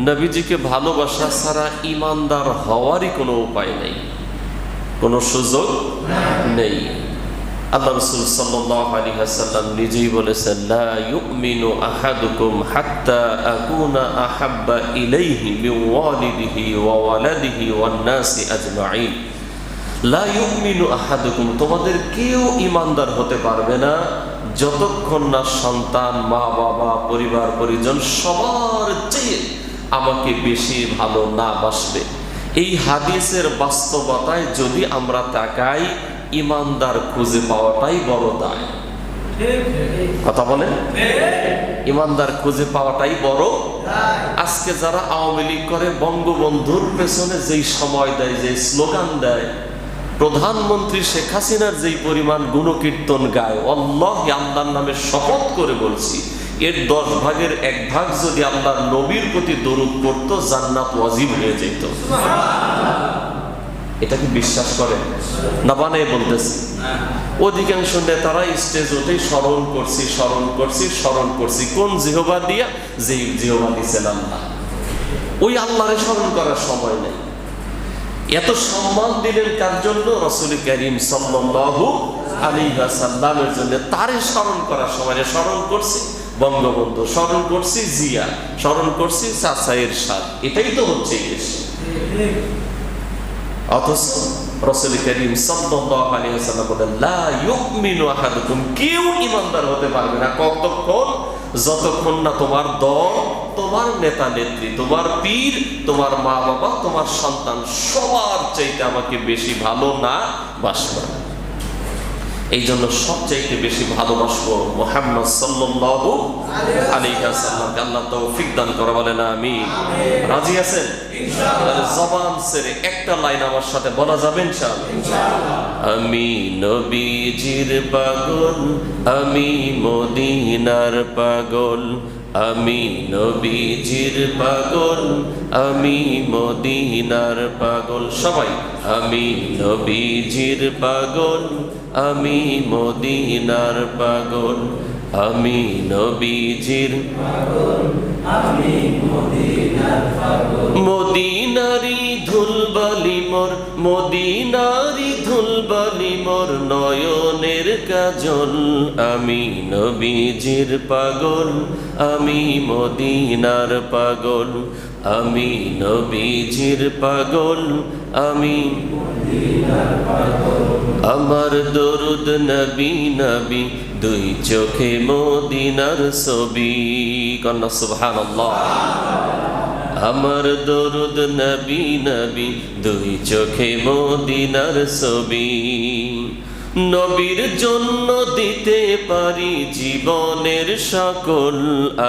নবীজিকে ভালোবাসা ছাড়া ইমানদার হওয়ারই কোনো উপায় নেই, কোনো সুযোগ নেই। আল্লাহ রাসূল সাল্লাল্লাহু আলাইহি ওয়াসাল্লাম নিজেই বলেছেন, লা ইউমিনু আহাদুকুম হাত্তা আকুনা আহাব্বা ইলাইহি মিন ওয়ালিদিহি ওয়া ওয়ালাদিহি ওয়ান নাসি আজমাইন। লা ইউমিনু আহাদুকুম, তোমাদের কেউ ইমানদার হতে পারবে না যতক্ষণ না সন্তান, মা বাবা, পরিবার পরিজন সবার চেয়ে আমাকে বেশি ভালো না বাসবে। এই হাদিসের বাস্তবতায় যদি আমরা তাকাই, ইমানদার খুঁজে পাওয়াটাই বড় দায়। কথা বলেন, ইমানদার খুঁজে পাওয়াটাই বড়। আজকে যারা আওয়ামী লীগ করে, বঙ্গবন্ধুর পেছনে যেই সময় দেয়, যে স্লোগান দেয়, প্রধানমন্ত্রী শেখ হাসিনার যেই পরিমাণ গুণকীর্তন গায়, আল্লাহি, আল্লাহর নামে শপথ করে বলছি, এর 10 ভাগের 1 ভাগ যদি আল্লাহর নবীর প্রতি দরুদ করত, জান্নাত ওয়াজিব হয়ে যেত। এটা কি বিশ্বাস করেন না বানায় বলতেছি? অধিকাংশ নেতারা স্টেজ ওঠে স্মরণ করছি, স্মরণ করছি, স্মরণ করছি। কোন জিহবা দিয়া? যে জিহবা দিয়েছেন আল্লাহ, ওই আল্লাহরে স্মরণ করার সময় নেই। এত সম্মান দিলেন কার জন্য? রাসূল কারীম সাল্লাল্লাহু আলাইহি ওয়াসাল্লামের জন্য। তারে স্মরণ করার সময় স্মরণ করছি বঙ্গবন্ধু, স্মরণ করছি জিয়া, স্মরণ করছি চাচা এরশাদ। এটাই তো হচ্ছে এই দেশ। অথচ রাসূল কারীম সাল্লাল্লাহু আলাইহি ওয়াসাল্লাম বলেন, লা ইউমিনু আহাদুকুম, কেউ ইমানদার হতে পারবে না কতক্ষণ? যতক্ষণ না তোমার দল, তোমার নেতা নেত্রী, তোমার পীর, তোমার মা বাবা, তোমার সন্তান সবার চাইতে আমাকে বেশি ভালো না বাসবে। এই জন্য সবচাইতে বেশি ভালোবাসবো মুহাম্মদ সাল্লাল্লাহু আলাইহি ওয়াসাল্লামকে। আল্লাহ তৌফিক দান করে, বলেন আমিন। রাজি আছেন? ইনশাআল্লাহ। জবান ছেড়ে একটা লাইন আমার সাথে বলা যাবে ইনশাআল্লাহ? আমি নবীজির পাগল, আমি মদিনার পাগল, আমি নবীজির পাগল, আমি মদিনার পাগল। সবাই, আমি নবীজির পাগল, আমি মদিনার পাগল, আমি নবীজির পাগল, আমি মদিনার পাগল। মদিনারি ধুলবালি মোর, মদিনারি ধুলবালি মোর, নয়নের কাজল, আমি নবীজির পাগল, আমি মদিনার পাগল, আমি নবীজির পাগল, আমি মদিনার পাগল। আমার দরুদ নবী নবী, দুই চোখে মদিনার ছবি। কন্যা সুবহানাল্লাহ। আমার দরুদ নবী নবী, দুই চোখে মদিনার ছবি। নবীর জন্য দিতে পারি জীবনের সকল,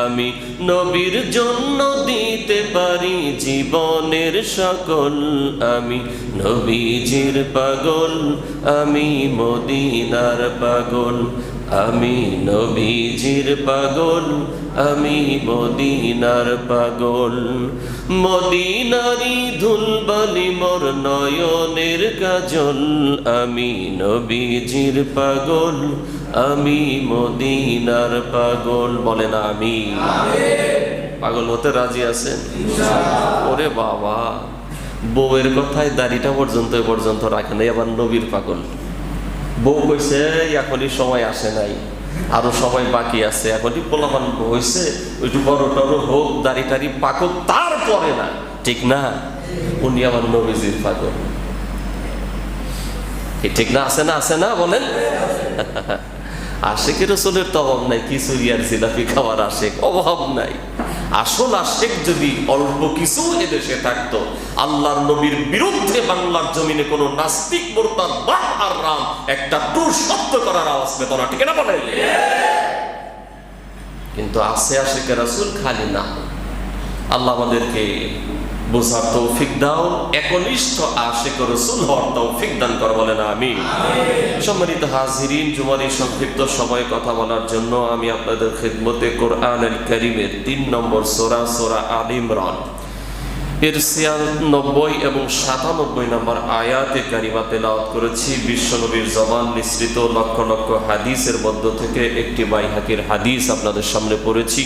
আমি নবীর জন্য দিতে পারি জীবনের সকল, আমি নবীজির পাগল, আমি মদিনার পাগল, আমি নবীজির পাগল, আমি মদিনার পাগল। মদিনারি ধুলবালি মোর, নয়নের কাজল, আমি নবীজির পাগল, আমি মদিনার পাগল। বলেন আমিন। পাগল হতে রাজি আছেন? ওরে বাবা, বউয়ের কথায় দাড়িটা পর্যন্ত রাখে নাই, আবার নবীর পাগল। বউ কইছে এখনই সময় আসে নাই, আরো সময় বাকি আছে, এখনই পোলাপান হয়েছে, ওইটু বড় টড় হোক, দাড়ি টাড়ি পাকুক, তারপরে না, ঠিক না? উনি আমার নবীজির পাগল। ঠিক না? আছে না? আছে না? বলেন। আশেকের রাসূলের তো অভাব নাই, খিচুড়ি আর জিলাপি খাওয়ার আশেক অভাব নাই। আসল আশেক যদি অল্প কিছু এদেশে থাকতো, আল্লাহর নবীর বিরুদ্ধে বাংলার জমিনে কোনো নাস্তিক, মুরতাদ, বাহ আর রাম একটা টুর শব্দ করার আওয়াজ পেত না, ঠিক না? বলেন। কিন্তু আছে আশেকের রাসূল, খালি না। আল্লাহ আমাদেরকে বোঝার তৌফিক দাও, একনিষ্ঠ আশিক রাসূল হওয়ার তৌফিক দান কর, বলেন আমিন। সম্মানিত হাজিরিন, জুমার এই সংক্ষিপ্ত সময়ে কথা বলার জন্য আমি আপনাদের খিদমতে কোরআনুল কারীমের 3 নম্বর সূরা, সূরা আল ইমরান এর 96 এবং 97 নম্বর আয়াতে কারিমা তেলাওয়াত করেছি। বিশ্বনবীর জবান নিঃসৃত লক্ষ লক্ষ হাদিসের মধ্য থেকে একটি বাইহাকির হাদিস আপনাদের সামনে পড়েছি।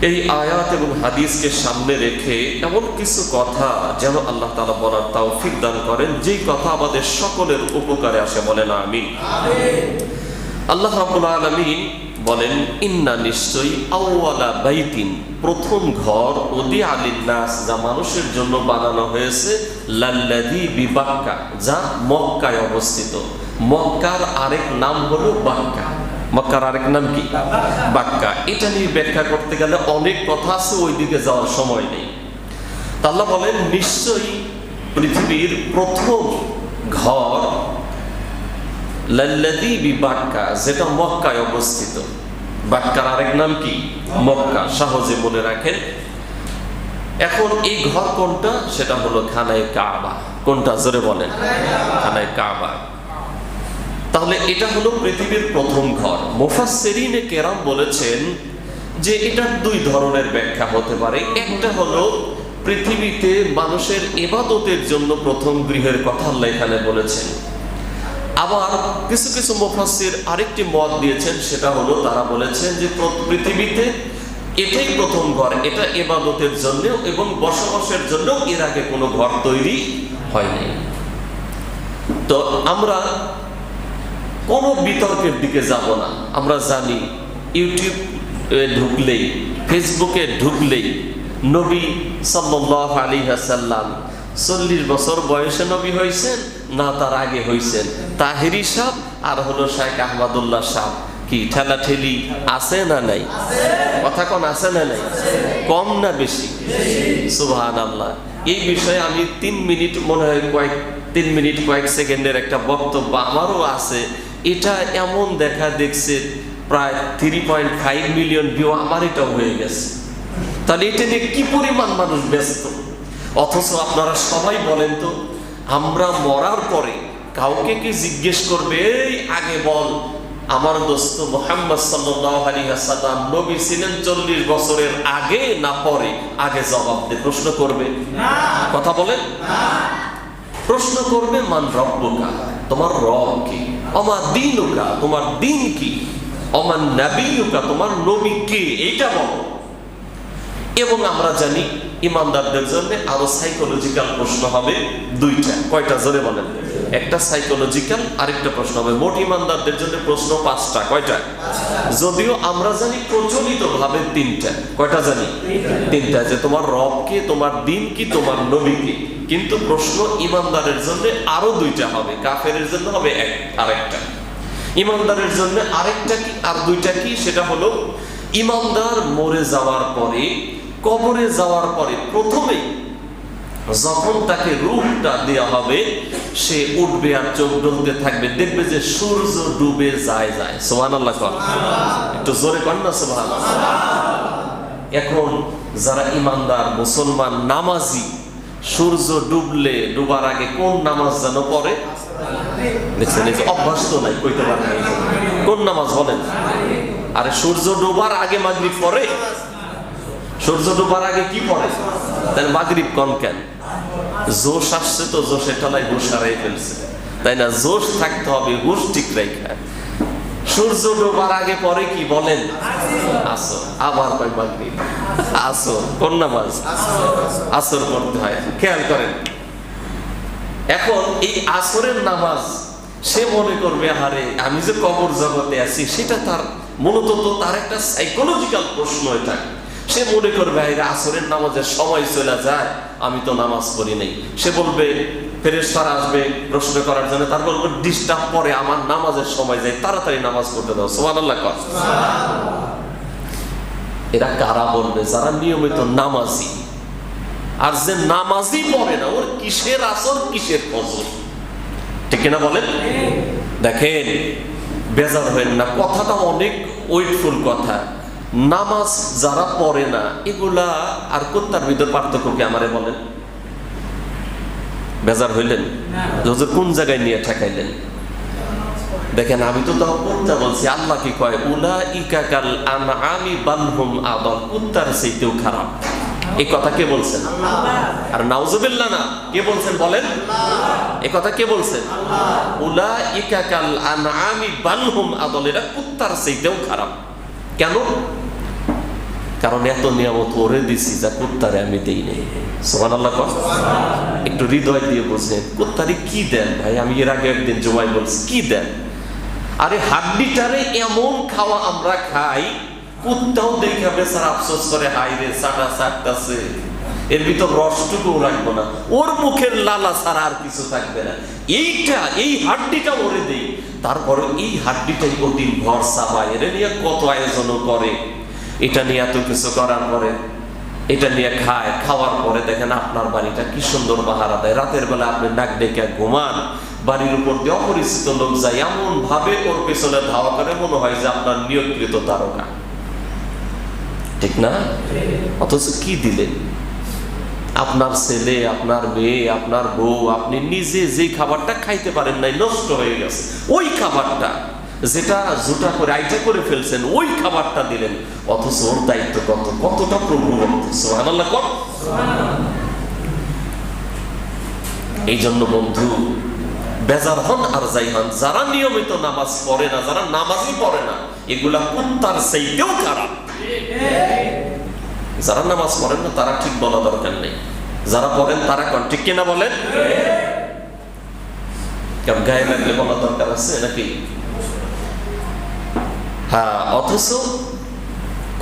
এই আয়াত এবং হাদিসকে সামনে রেখে এমন কিছু কথা যেন আল্লাহ তাআলা বলার তৌফিক দান করেন, যেই কথা আমাদের সকলের উপকারে আসে। বলেন আমিন। আল্লাহ রাব্বুল আলামিন বলেন, ইন্না নিশ্চয়ই আউয়ালা বাইতিন, প্রথম ঘর, উদিআ লিন-নাস, যা মানুষের জন্য বানানো হয়েছে, লাল্লাযী বিবাক্কা, যা মক্কায় অবস্থিত। মক্কার আরেক নাম হলো বাক্কা। মক্কার আরেক নাম কি? বাক্কা। এটা নিয়ে ব্যাখ্যা করতে গেলে অনেক কথা আছে, ওই দিকে যাওয়ার সময় নেই। আল্লাহ বলেন, নিশ্চয়ই পৃথিবীর প্রথম ঘর লাল্লাযী বিবাক্কা, যেটা মক্কায় অবস্থিত। বাক্কার আরেক নাম কি? মক্কা। সহজে মনে রাখেন। এখন এই ঘর কোনটা? সেটা হলো খানায়ে কাবা। কোনটা? জোরে বলেন। খানায়ে কাবা। তাহলে এটা হলো পৃথিবীর প্রথম ঘর। মুফাসসিরিনে কেরাম বলেছেন যে এটা দুই ধরনের ব্যাখ্যা হতে পারে। একটা হলো পৃথিবীতে মানুষের ইবাদতের জন্য প্রথম গৃহের কথা আল্লাহ এখানে বলেছেন। আবার কিছু কিছু মুফাসসির আরেকটি মত দিয়েছেন, সেটা হলো তারা বলেছেন যে পৃথিবীতে এটাই প্রথম ঘর, এটা ইবাদতের জন্য এবং বসবাসের জন্য এর আগে কোনো ঘর তৈরি হয়নি। তো আমরা কোনো বিতর্কের দিকে যাব না। আমরা জানি ইউটিউবে ঢুকলেই, ফেসবুকে ঢুকলেই নবী সাল্লাল্লাহু আলাইহি ওয়াসাল্লাম 40 বছর বয়সে নবী হয়েছেন না তার আগে হয়েছেন, তাহেরি সাহেব আর হলো শেখ আহমদুল্লাহ সাহেব, কি ঠেলাঠেলি আছে না নাই? কথা কোন আছে না নাই? কম না বেশি? সুবহানাল্লাহ। এই বিষয়ে আমি 3 মিনিট, মনে হয় 3 মিনিট কয়েক সেকেন্ডের একটা বক্তব্য আমারও আছে। এটা এমন দেখা দেখছে প্রায় 3.5 মিলিয়ন ভিউ, আমার এটাও হয়ে গেছে। তাহলে এটা নিয়ে কি পরিমাণ মানুষ ব্যস্ত। অথচ আপনারা সবাই বলেন তো, আমরা মরার পরে কাউকে কি জিজ্ঞেস করবে, এই আগে বল আমার দোস্ত মুহাম্মদ সাল্লাল্লাহু আলাইহি ওয়াসাল্লাম নবী ছিলেন 40 বছরের আগে না পরে? আগে জবাব দে। প্রশ্ন করবে না? কথা বলেন না। প্রশ্ন করবে, মান রব্বুকা, তোমার রব কি? ওমা দীনুকা, তোমার দিন কি? ওমান নাবিয়ুকা, তোমার নবী কে? এইটা বলো। এবং আমরা জানি ইমানদারদের জন্য আরো সাইকোলজিক্যাল প্রশ্ন হবে দুইটা। কয়টা? জোরে বলেন। একটা সাইকোলজিক্যাল, আরেকটা প্রশ্ন হবে। মোট ইমানদারদের জন্য প্রশ্ন 5টা। কয়টা? যদিও আমরা জানি প্রচলিত ভাবে 3টা। কয়টা জানি? 3টা। যে তোমার রব কে, তোমার দিন কি, তোমার নবী কি। কিন্তু প্রশ্ন ইমানদারের জন্য আরো 2টা হবে, কাফেরের জন্য হবে আরেকটা। ইমানদারের জন্য আরেকটা কি আর 2টা কি? সেটা হলো ইমানদার মরে যাওয়ার পরে, কবরে যাওয়ার পরে প্রথমেই যখন তাকে রূহটা দেওয়া হবে, সে উঠবে আর চোখ ডলতে থাকবে, দেখবে যে সূর্য ডুবে যায়। সুবহানাল্লাহ। একটু জোরে কর না সুবহানাল্লাহ। এখন যারা ইমানদার মুসলমান নামাজি, সূর্য ডুবার আগে কোন নামাজ যেন পড়ে? দেখছেন, এই যে অভ্যাস তো নাই, কইতে পারেন কোন নামাজ বলেন? আরে সূর্য ডুবার আগে মাগরিব পড়ে। সূর্য ডুবার আগে কি পড়ে? তাই মাগরিব কোন কেন? জোশ আসছে তো, জোশে ঠেলায় হুশ হারাই ফেলছে, তাই না? জোশ থাকতে হবে, হুশ ঠিক রাখা। সূর্য ডোবার আগে পরে কি বলেন? আসর। আবার কয় মাগরিব। আসর। কোন নামাজ? আসর পড়তে হয়। খেয়াল করেন, এখন এই আসরের নামাজ সে মনে করবে, আরে আমি যে কবর জগতে আছি, সেটা তার মূলত তো তার একটা সাইকোলজিক্যাল প্রশ্ন। এটা সে মনে করবে, আরে আসরের নামাজের সময় চলে যায়, আমি তো নামাজ পড়ি নাই। সে বলবে, ফেরেশতারা আসবে প্রশ্ন করার জন্য, তার বলবে ডিস্টার্ব পরে, আমার নামাজের সময় যায়, তাড়াতাড়ি নামাজ পড়তে দাও। সুবহানাল্লাহ। এরা কারা বলবে? যারা নিয়মিত নামাজি। আর যে নামাজি পড়ে না, ওর কিসের আসর, কিসের ফজর? ঠিক না বলেন? দেখেন, বেজার হবেন না, কথাটা অনেক ওয়েটফুল কথা। নামাজ যারা পড়ে না, এগুলা আর কুত্তার ভিতর পার্থক্য কি আমারে বলেন? বেজার হইলেন? কোন জায়গায় নিয়ে ঠেকাইলেন? দেখেন, আমি তো তাও কুত্তা বলছি। আল্লাহ কি কয়? উলাইকা কাল আনআমি বাল হুম আদাল, কুত্তার চাইতেও খারাপ। এই কথা কে বলছেন? আর নাউজুবিল্লাহ না, কে বলছেন বলেন? এই কথা কে বলছেন? উলাইকা কাল আনআমি বাল হুম আদাল, এরা কুত্তার চাইতেও খারাপ। কেন? কারণ এত নিয়ামত ওরে দিছি যা কুত্তারে আমি দেই নাই। সুবহানাল্লাহ। একটু হৃদয় দিয়ে বলছেন, কুত্তারে কি দেন ভাই? আমি এর আগে একদিন জুমায় বলছি, কি দেন? আরে হাড্ডিটারে এমন খাওয়া আমরা খাই, কুত্তাও দেখে বেচারা আফসোস করে, হাই রে চাটা চাটতাছে, এর ভিতর রসটুকু রাখবো না, ওর মুখের লালা ছাড়া আর কিছু থাকবে না। এই হাড্ডিটা ওরে দেই, তারপরে এই হাড্ডিটাই অতি ভর চাপায়, এটা নিয়ে কত আয়োজনও করে, এটা নিয়ে এত কিছু করার পরে এটা নিয়ে খায়, খাওয়ার পরে দেখেন আপনার বাড়িটা কি সুন্দর পাহারা দেয়। রাতের বেলা আপনি নাক ডেকে ঘুমান, বাড়ির উপর দিয়ে অপরিচিত লোক যায়, এমন ভাবে ওর পেছনে ধাওয়া করে মনে হয় যে আপনার নিয়োগকৃত তারকা, ঠিক না? অথচ কি দিলেন? আপনার ছেলে, আপনার মেয়ে, আপনার বউ, আপনি নিজে যেই খাবারটা খাইতে পারেন নাই, নষ্ট হয়ে গেছে, ওই খাবারটা যেটা জুটা করে আইটা করে ফেলছেন, ওই খাবারটা দিলেন। অথচ ওর দায়িত্ব কতটা প্রভু ভক্ত। সুবহানাল্লাহ। এই জন্য বন্ধু, বেজার হন আর যাই হন, যারা নিয়মিত নামাজ পড়ে না, যারা নামাজই পড়ে না, এগুলা কুত্তার চাইতেও খারাপ। যারা নামাজ পড়েন না তারা ঠিক বলা দরকার নেই, যারা পড়েন তারা কোন ঠিক কিনা বলেন? কারণ গায়ে লাগলে বলা দরকার আছে নাকি? হ্যাঁ। অথচ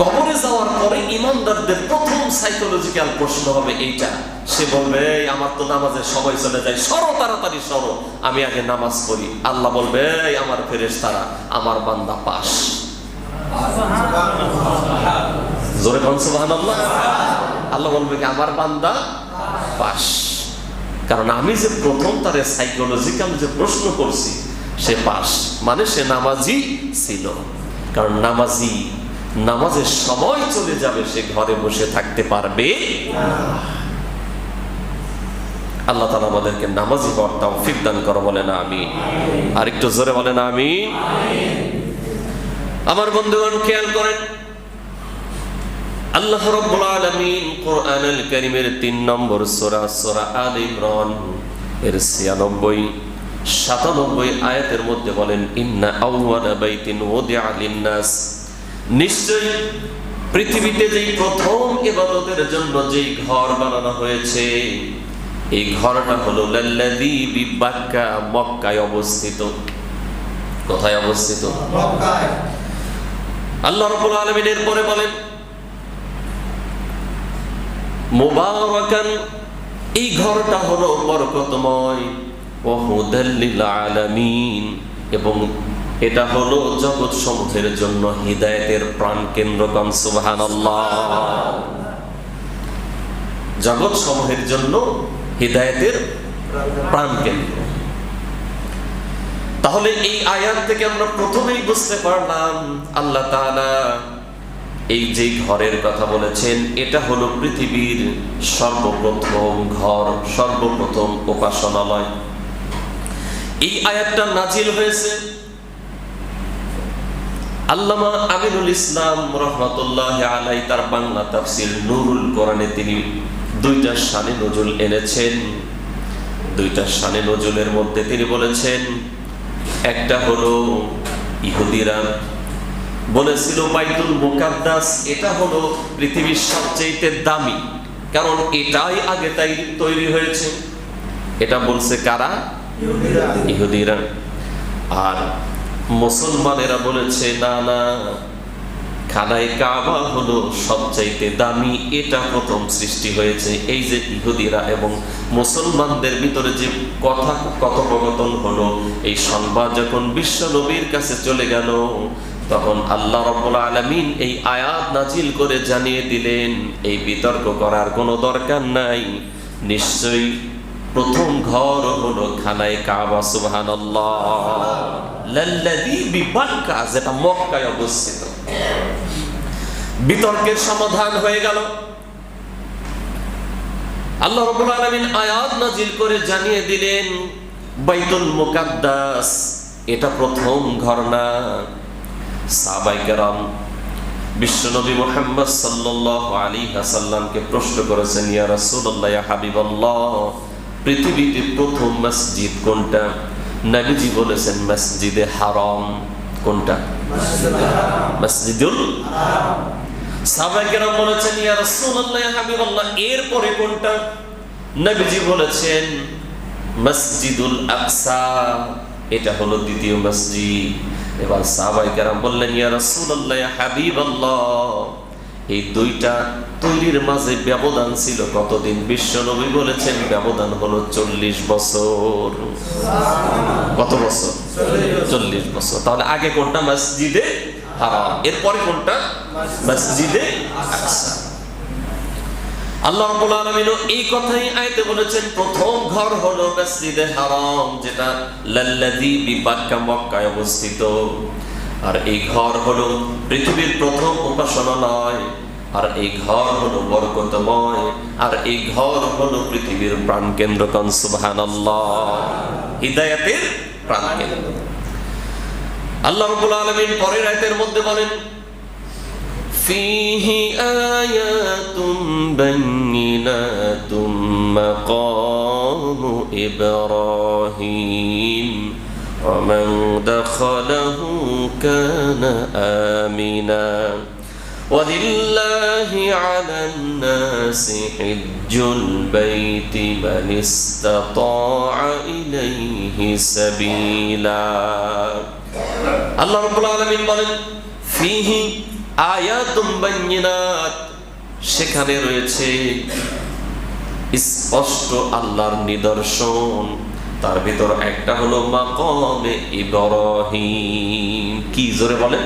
কবরে যাওয়ার পরে ইমানদারদের প্রথম সাইকোলজিক্যাল প্রশ্ন হবে এইটা, সে বলবে আমার তো নামাজের সময় চলে যায়, সরো তাড়াতাড়ি সরো, আমি আগে নামাজ পড়ি। আল্লাহ বলবে আমার ফেরেশতারা, আমার বান্দা পাস। জোরে বলুন সুবহানাল্লাহ। আল্লাহ বলবে কি আমার বান্দা পাস, কারণ আমি যে প্রথম তারে সাইকোলজিক্যাল যে প্রশ্ন করছি সে পাস, মানে সে নামাজি ছিল। কারণ নামাজের সময় চলে যাবে, সে ঘরে বসে থাকতে পারবে না। আল্লাহ তাআলা আমাদেরকে নামাজি হওয়ার তৌফিক দান করো, বলেন আমিন। আর একটু জোরে বলেন আমিন। আমার বন্ধুগণ খেয়াল করেন, আল্লাহ রাব্বুল আলামিন কোরআনুল কারীমের 3 নম্বর সূরা, সূরা আলে ইমরান এর 96-97 আয়াতের মধ্যে বলেন, ইন্না আউওয়ালা বাইতিন উদিআ লিন-নাস, নিশ্চয়ই পৃথিবীতে যেই প্রথম ইবাদতের জন্য যেই ঘর বানানো হয়েছে, এই ঘরটা হলো লাল্লাযী বিবাক্কা, মক্কায় অবস্থিত। কোথায় অবস্থিত? মক্কায়। আল্লাহ রাব্বুল আলামিন এর পরে বলেন মুবারাকান, এই ঘরটা হলো বরকতময়, ওয়া হুদাল লিল আলামিন, এবং এটা হলো জগৎ সমূহের জন্য হিদায়াতের প্রাণ কেন্দ্র। কাম সুবহানাল্লাহ। জগৎ সমূহের জন্য হিদায়াতের প্রাণ কেন্দ্র। তাহলে এই আয়াত থেকে আমরা প্রথমেই বুঝতে পারলাম আল্লাহ তাআলা এই যে ঘরের কথা বলেছেন, এটা হলো পৃথিবীর সর্বপ্রথম ঘর, সর্বপ্রথম উপাসনালয়। এই আয়াতটা নাজিল হয়েছে আল্লামা আমিনুল ইসলাম রাহমাতুল্লাহি আলাইহি তার বাংলা তাফসীর নুরুল কোরআনে তিনি 2টা শানে নজুল এনেছেন। 2টা শানে নজুলের মধ্যে তিনি বলেছেন, একটা হলো ইহুদিরা বলেছিল বাইতুল মুকাদ্দাস এটা হলো পৃথিবীর সবচেয়ে দামি, কারণ এটাই আগে তাই তৈরি হয়েছে। এটা বলছে কারা? ইহুদিরা। আর মুসলমানেরা বলেছে না না, খানায় কাবা হলো সবচাইতে দামি, এটা প্রথম সৃষ্টি হয়েছে। এই যে ইহুদিরা এবং মুসলমানদের ভিতরে যে কথোপকথন হলো, এই সংবাদ যখন বিশ্ব নবীর কাছে চলে গেল, তখন আল্লাহ রাব্বুল আলামিন এই আয়াত নাজিল করে জানিয়ে দিলেন, এই বিতর্ক করার কোনো দরকার নাই, নিশ্চয়ই প্রথম ঘর হলো খানায় কাবা। সুবহানাল্লাহ। লাল্লাযী বিবাক্কা, যেটা মক্কায় অবস্থিত। বিতর্কের সমাধান হয়ে গেল। আল্লাহ রাব্বুল আলামিন আয়াত নাজিল করে জানিয়ে দিলেন বাইতুল মুকাদ্দাস এটা প্রথম ঘর না। সাহাবায়ে কেরাম বিশ্বনবী মুহাম্মদ সাল্লাল্লাহু আলাইহি ওয়াসাল্লামকে প্রশ্ন করেছেন, ইয়া রাসূলুল্লাহ, ইয়া হাবিবাল্লাহ, পৃথিবীতে প্রথম মসজিদ কোনটা? নবীজি বলেছেন মসজিদে হারাম। কোনটা? মসজিদুল হারাম। সাহাবায়ে কেরাম বলেছেন, ইয়া রাসূলুল্লাহ, ইয়া হাবিবাল্লাহ, এরপরে কোনটা? নবীজি বলেছেন, মসজিদুল আকসা, এটা হলো দ্বিতীয় মসজিদ। এবার সাহাবায়ে কেরাম বললেন, ইয়া রাসূলুল্লাহ, ইয়া হাবিবাল্লাহ, এই দুইটা তৈরির মাঝে ব্যবধান ছিল কতদিন? বিশ্ব নবী বলেছেন ব্যবধান হলো 40 বছর। কত বছর? 40 বছর। তাহলে আগে কোনটা? মসজিদে হারাম। এরপরে কোনটা? মসজিদে আকসা। আল্লাহ রাব্বুল আলামিন এই কথাই আয়াতে বলেছেন, প্রথম ঘর হলো মসজিদে হারাম, যেটা লাল্লাযী বিবাক্কা, মক্কায় অবস্থিত। আর এই ঘর হলো পৃথিবীর প্রথম উপাসনালয়, আর এই ঘর হলো বরকতময়, আর এই ঘর হলো পৃথিবীর প্রাণকেন্দ্র। কোন সুবহানাল্লাহ, হিদায়াতের প্রাণকেন্দ্র। আল্লাহ রাব্বুল আলামিন পরের আয়াতের মধ্যে বলেন, ফীহি আয়াতুম বাইয়িনাতুম মাকামু ইব্রাহিম ওয়া মান দাখালাহু কানা আমিনা ওয়ালিল্লাহি আলান নাসি হিজ্জুল বাইতি মান ইসতাতাআ ইলাইহি সাবিলা। আল্লাহ রাব্বুল আলামিন বলেন, ফীহি আয়াতুম বাইয়িনাত, সেখানে রয়েছে স্পষ্ট আল্লাহর নিদর্শন। তার ভিতর একটা হলো মাকামে ইব্রাহিম। কি জোরে বলেন?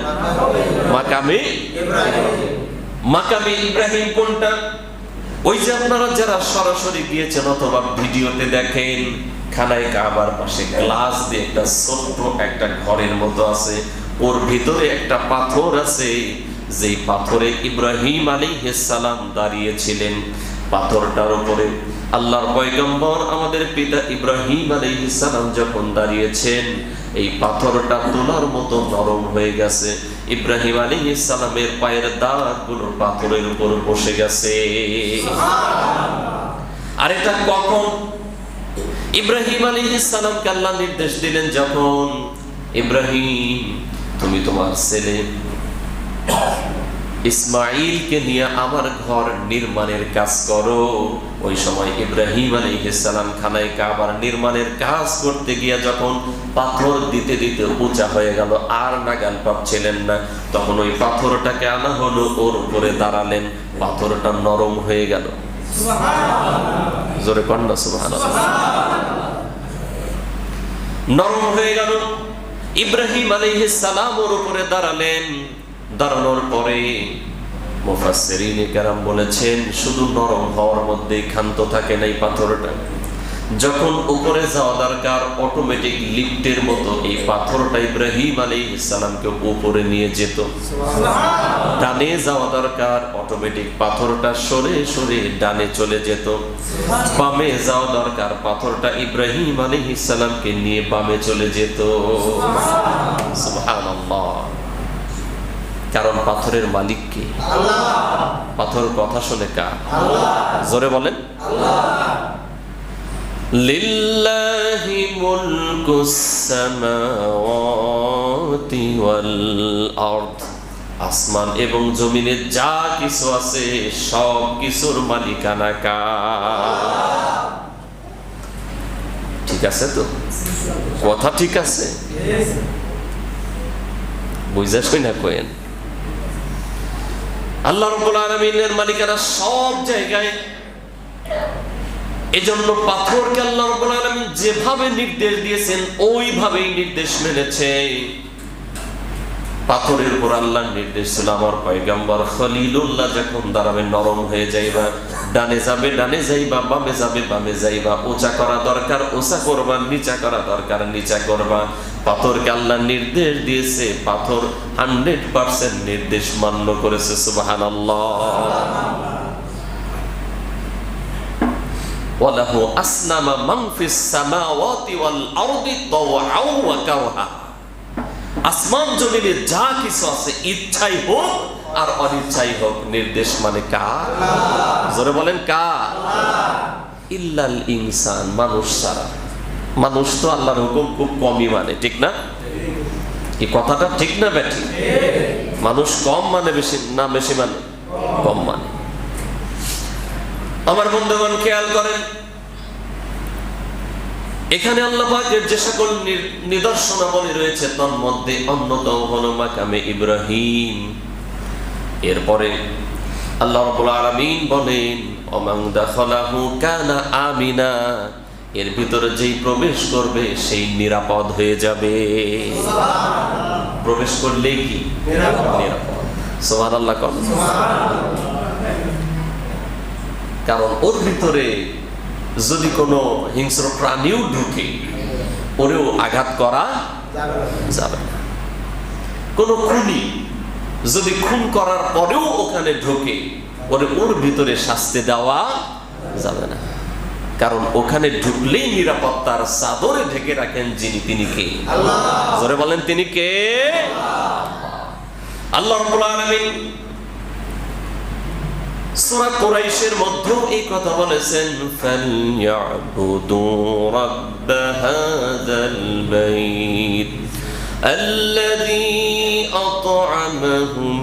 মাকামে ইব্রাহিম। মাকামে ইব্রাহিম কোনটা? ওই যে আপনারা যারা সরাসরি গিয়েছেন অথবা ভিডিওতে দেখেন, খানায় কাবার পাশে গ্লাস দিয়ে একটা ছোট্ট একটা ঘরের মতো আছে, ওর ভিতরে একটা পাথর আছে, যেই পাথরে ইব্রাহিম আলাইহিস সালাম দাঁড়িয়েছিলেন। পাথরটার উপরে আল্লাহর পয়গম্বর আমাদের পিতা ইব্রাহিম আলাইহিস সালাম যখন দাঁড়িয়েছেন, এই পাথরটা তোলার মতো নরম হয়ে গেছে। ইব্রাহিম আলাইহিস সালামের পায়ের দাগগুলো পাথরের উপর বসে গেছে। আর এটা কখন? ইব্রাহিম আলাইহিস সালামকে আল্লাহ নির্দেশ দিলেন, যখন ইব্রাহিম তুমি তোমার ছেলে ইসমাঈলকে নিয়ে আমার ঘর নির্মাণের কাজ করো। ওই সময় ইব্রাহিম আলাইহিস সালাম খানায় কাবার নির্মাণের কাজ করতে গিয়ে যখন পাথর দিতে দিতে উঁচা হয়ে গেল, আর নাগাল পাচ্ছিলেন না, তখন ওই পাথরটাকে আনা হলো, ওর উপরে দাঁড়ালেন, পাথরটা নরম হয়ে গেল। সুবহানাল্লাহ, জোরে কন্না সুবহানাল্লাহ। নরম হয়ে গেল। ইব্রাহিম আলাইহিস সালাম ওর উপরে দাঁড়ালেন। দাঁড়ানোর পরে মুফাসসিরিনে কেরাম বলেছেন, শুধু নরম হওয়ার মধ্যেই ক্ষান্ত থাকে নাই পাথরটা। যখন উপরে যাওয়া দরকার, অটোমেটিক লিফটের মতো এই পাথরটা ইব্রাহিম আলাইহিস সালামকে উপরে নিয়ে যেত। সুবহানাল্লাহ। ডানে যাওয়া দরকার, অটোমেটিক পাথরটা সরে সরে ডানে চলে যেত। বামে যাওয়া দরকার, পাথরটা ইব্রাহিম আলাইহিস সালামকে নিয়ে বামে চলে যেত। সুবহানাল্লাহ, সুবহানাল্লাহ। কারণ পাথরের মালিক কে? আল্লাহ। পাথর কথা শুনে কার? আল্লাহ। জোরে বলেন, আল্লাহ। লিল্লাহি মুলকুস সামাওয়াতি ওয়াল আরদ, আসমান এবং জমিনে যা কিছু আছে সব কিছুর মালিকানা কার? ঠিক আছে তো? কথা ঠিক আছে? বুঝা শুনা কইেন। আল্লাহ রাব্বুল আলামিনের মালিকানা সব জায়গায়। এজন্য পাথরকে আল্লাহ রাব্বুল আলামিন যেভাবে নির্দেশ দিয়েছেন ওইভাবেই নির্দেশ মেনেছে। পাথরের উপর আল্লাহর নির্দেশ ছিল, আমার পয়গম্বর খলিলুল্লাহ যখন দাঁড়াবে নরম হয়ে যাইবা, ডানে যাবে ডানে যাইবা, বামে যাবে বামে যাইবা, উঁচা করা দরকার উঁচা করবা, নিচা করা দরকার নিচা করবা। পাথরকে আল্লাহ নির্দেশ দিয়েছে, পাথর 100% নির্দেশ মান্য করেছে। সুবহানাল্লাহ। ওয়ালাহু আসলামা মান ফিস সামাওয়াতি ওয়াল আরদি তাওআও ওয়া কারহা। আসমান জমিনে যা কিছু আছে, ইচ্ছাই হোক আর অনিচ্ছাই হোক, নির্দেশ মানে কার? আল্লাহ। জোরে বলেন কার? আল্লাহ। ইল্লাল ইনসান, মানুষ ছাড়া। মানুষ তো আল্লাহর হুকুম খুব কমই মানে, ঠিক না? এই কথাটা ঠিক না বেঠি? মানুষ কম মানে বেশি না বেশি মানে? কম মানে। আমার বন্ধুগণ খেয়াল করেন, এখানে আল্লাহ পাকের যে সকল নিদর্শনাবলী রয়েছে তার মধ্যে অন্যতম হলো মাকামে ইব্রাহিম। এরপরে আল্লাহ রাব্বুল আলামিন বলেন ওমান দাখালাহু কানা আমিনা, এর ভিতরে যেই প্রবেশ করবে সেই নিরাপদ হয়ে যাবে। প্রবেশ করলেই কি নিরাপদ। সুবহানাল্লাহ। কারণ ওর ভিতরে যদি কোনো হিংস্র প্রাণীও ঢুকে ওরেও আঘাত করা যাবে না। কোন খুনি যদি খুন করার পরেও ওখানে ঢোকে ওর ভিতরে শাস্তি দেওয়া যাবে না। কারণ ওখানে ঢুকলেই নিরাপত্তার চাদরে ঢেকে রাখেন যিনি, তিনি কে? আল্লাহ। জোরে বলেন তিনি কে? আল্লাহ রাব্বুল আলামিন সূরা কুরাইশের মধ্যেও এই কথা বলেছেন, ফালইয়াবুদু রাব্ব হাযাল বাইত আল্লাযী আত'আমাহুম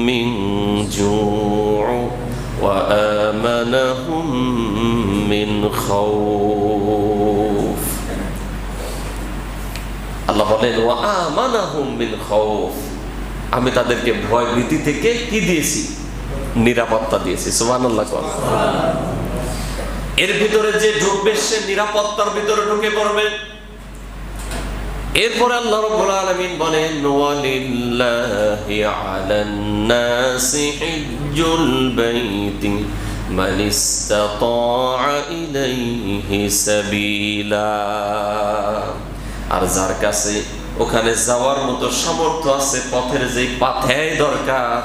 মিন জু'উ ওয়া আমানাহুম মিন খাউফ। আল্লাহ বলেন ওয়া আমানাহুম মিন খাউফ, আমি তাদেরকে ভয় ভীতি থেকে কি দিয়েছি? নিরাপত্তা দিয়েছি। সুবহানাল্লাহ। এর ভিতরে যে ঢুকবে সে নিরাপত্তার ভিতরে ঢুকে পড়বে। এরপর আল্লাহ রাব্বুল আলামিন বলেন ওয়ালিল্লাহি আলান নাসি হিজ্জুল বাইতি মান ইসতাতাআ ইলাইহি সাবিলা, আর যার কাছে ওখানে যাওয়ার মতো সামর্থ্য আছে, পথের যে পাথেয় দরকার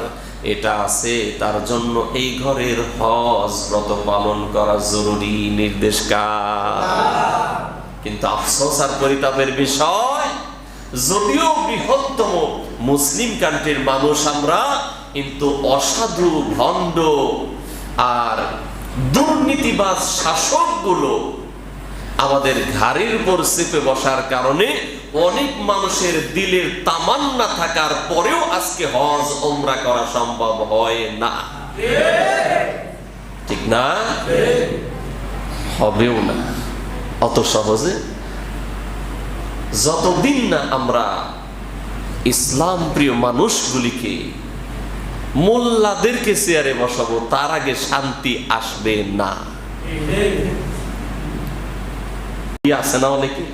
এটা আছে, তার জন্য এই ঘরের হজ ব্রত পালন করা জরুরি নির্দেশ কার? কিন্তু আফসোস আর পরিতাপের বিষয়, যদিও বৃহত্তম মুসলিম কান্ট্রির মানুষ আমরা, কিন্তু অসাধু ভণ্ড আর দুর্নীতিবাজ শাসকগুলো আমাদের ঘাড়ের উপর চেপে বসার কারণে অনেক মানুষের দিলের তামান্না থাকার পরেও আজকে হজ ওমরা করা সম্ভব হয় না। ঠিক না? হবেও না অত সহজে। যতদিন না আমরা ইসলাম প্রিয় মানুষগুলিকে, মোল্লাদেরকে চেয়ারে বসাবো, তার আগে শান্তি আসবে না। আছে না অনেকে,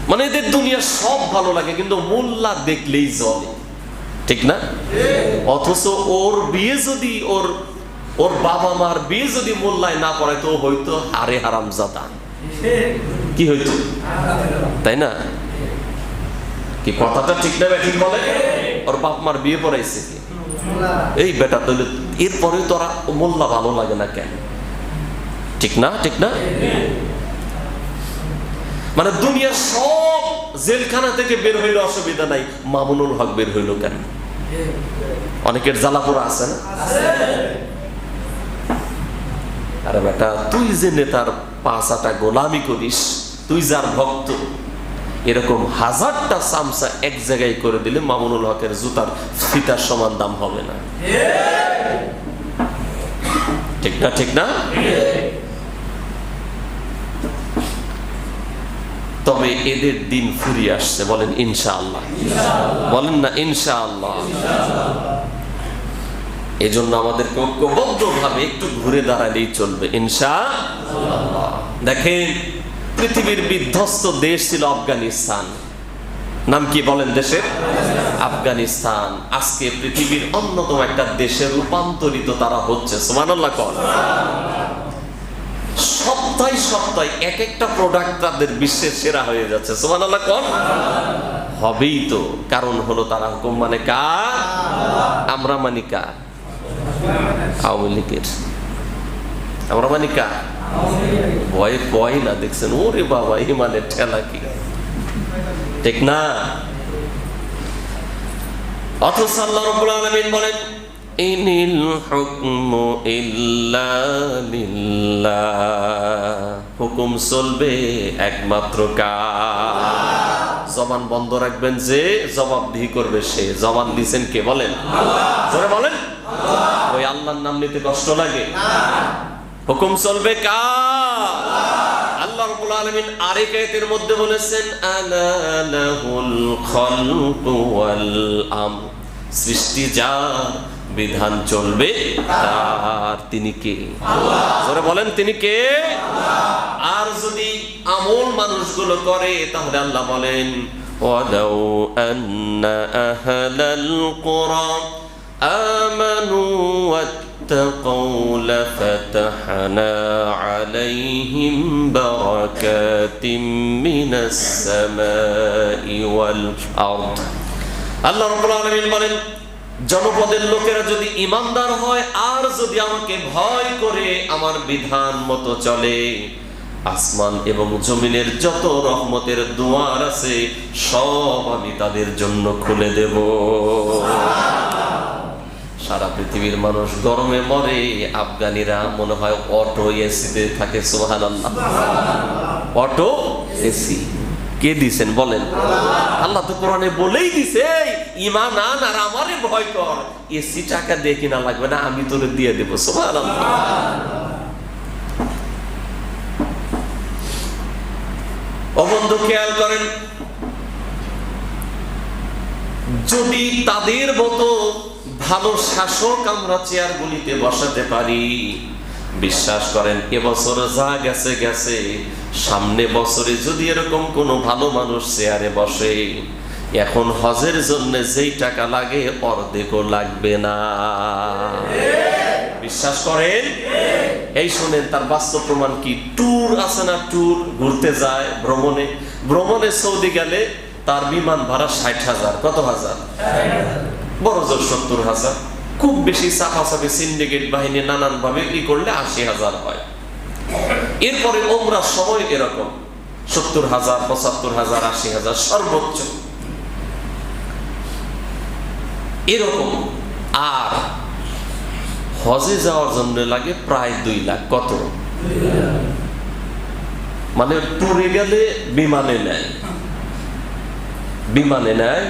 মানে এদের দুনিয়া সব ভালো লাগে কিন্তু মোল্লা দেখলেই জ্বলে। ঠিক না? অথচ ওর বিয়ে যদি ওর বাবা মার বিয়ে যদি মোল্লায় না পড়াইতো হয়তো হারে হারামজাদা। কি হইতো? তাই না? কি কথাটা ঠিক না? ঠিক বলে। ওর বাপ মার বিয়ে পড়াইছে কি এই বেটা, তাহলে এরপরে তোরা মোল্লা ভালো লাগে না কেন? ঠিক না? ঠিক না? মানে দুনিয়ার সব জেলখানা থেকে বের হইলে অসুবিধা নাই, মামুনুল হক বের হইল কেন? অনেকের জ্বালাপোড়া আছে না? আরে বেটা, তুই যে নেতার পাঁচাটা গোলামি করিস, তুই যার ভক্ত, এরকম হাজারটা চামচা এক জায়গায় করে দিলে মামুনুল হকের জুতার ফিতার সমান দাম হবে না। ঠিক না? ঠিক না? তবে এদের দিন ফুরিয়ে আসছে, বলেন ইনশাআল্লাহ। বলেন না ইনশাআল্লাহ। এজন্য আমাদেরকে ঐক্যবদ্ধভাবে একটু ঘুরে দাঁড়ালেই চলবে ইনশাআল্লাহ। দেখেন, পৃথিবীর বিধ্বস্ত দেশ ছিল আফগানিস্তান। নাম কি বলেন দেশের? আফগানিস্তান। আজকে পৃথিবীর অন্যতম একটা দেশে রূপান্তরিত তারা হচ্ছে। সুবহানাল্লাহ। সপ্তাহে সপ্তাহে এক একটা প্রোডাক্ট তাদের বিশ্বের সেরা হয়ে যাচ্ছে। সুবহানাল্লাহ। হবেই তো, কারণ হলো তারা হুকুম মানে কার? আমরা মানি কার? আওয়ামী লীগের। আমরা মানি কার? ভয়ে ভয় না, দেখছেন ওরে বাবা ইমানের ঠেলা কি। ঠিক না? অথচ আল্লাহ রাব্বুল আলামিন বলেন ইনিল হুকমু ইল্লা লিল্লাহ, হুকুম চলবে একমাত্র কার? জবান বন্ধ রাখবেন যে, জবাবদিহি করবে সে। জবান দিয়েছেন কে? বলেন আল্লাহ। জোরে বলেন আল্লাহ। ওই আল্লাহর নাম নিতে কষ্ট লাগে? হুকুম চলবে কার? আল্লাহ রাব্বুল আলামিন আরেক আয়াতের মধ্যে বলেছেন আলা লাহুল খালকু ওয়াল আমর, সৃষ্টি যার, বিধান চলবে তার। তিনি কে? আল্লাহ। জোরে বলেন তিনি কে? আল্লাহ। আর যদি আমল মানুষগুলো করে তাহলে আল্লাহ বলেন ওয়ালাউ আন্না আহলাল কুরা আমানু ওয়াত্তাকাউ লাফাতাহনা আলাইহিম বারাকাতিম মিনাস সামাই ওয়াল আরদ। আল্লাহ রাব্বুল আলামিন বলেন জনপদের লোকেরা যদি ইমানদার হয় আর যদি আমাকে ভয় করে আমার বিধান মতো চলে, আসমান এবং জমিনের যত রহমতের দুয়ার আছে সব আমি তাদের জন্য খুলে দেব। সারা পৃথিবীর মানুষ গরমে মরে, আফগানিরা মনে হয় অটো এসিতে থাকে। সুবহানাল্লাহ। অটো এসি কে দিছেন বলেন? আল্লাহ তো কোরআনে বলেই দিছে ঈমান আন আর আমারে ভয় কর, এসি টাকা দিয়ে কিনা লাগবে না, আমি তোরে দিয়ে দেব। সুবহানাল্লাহ। ও বন্ধু খেয়াল করেন, যদি তাদের মতো ভালো শাসক আমরা চেয়ারগুলিতে বসাতে পারি, বিশ্বাস করেন এবছর যা গেছে গেছে, সামনে বছরে যদি এরকম কোন ভালো মানুষ চেয়ারে বসে, এখন হজের জন্য যেই টাকা লাগে অর্ধেকও লাগবে না। বিশ্বাস করেন? এই শুনেন, তার বাস্তব প্রমাণ কি? ট্যুর আছে না, ট্যুর ঘুরতে যায়, ভ্রমণে সৌদি গেলে তার বিমান ভাড়া 60,000। কত হাজার? বড় জোর 70,000। খুব বেশি চাপাচাপি সিন্ডিকেট বাহিনী নানান ভাবে কি করলে 80,000 হয়। এরপরে ওমরার সময় এরকম 70,000, 75,000, 80,000 সর্বোচ্চ এরকম। আর হজে যাওয়ার জন্য লাগে প্রায় 2 লাখ। কত? মানে ট্যুরে গেলে বিমানে নেয়,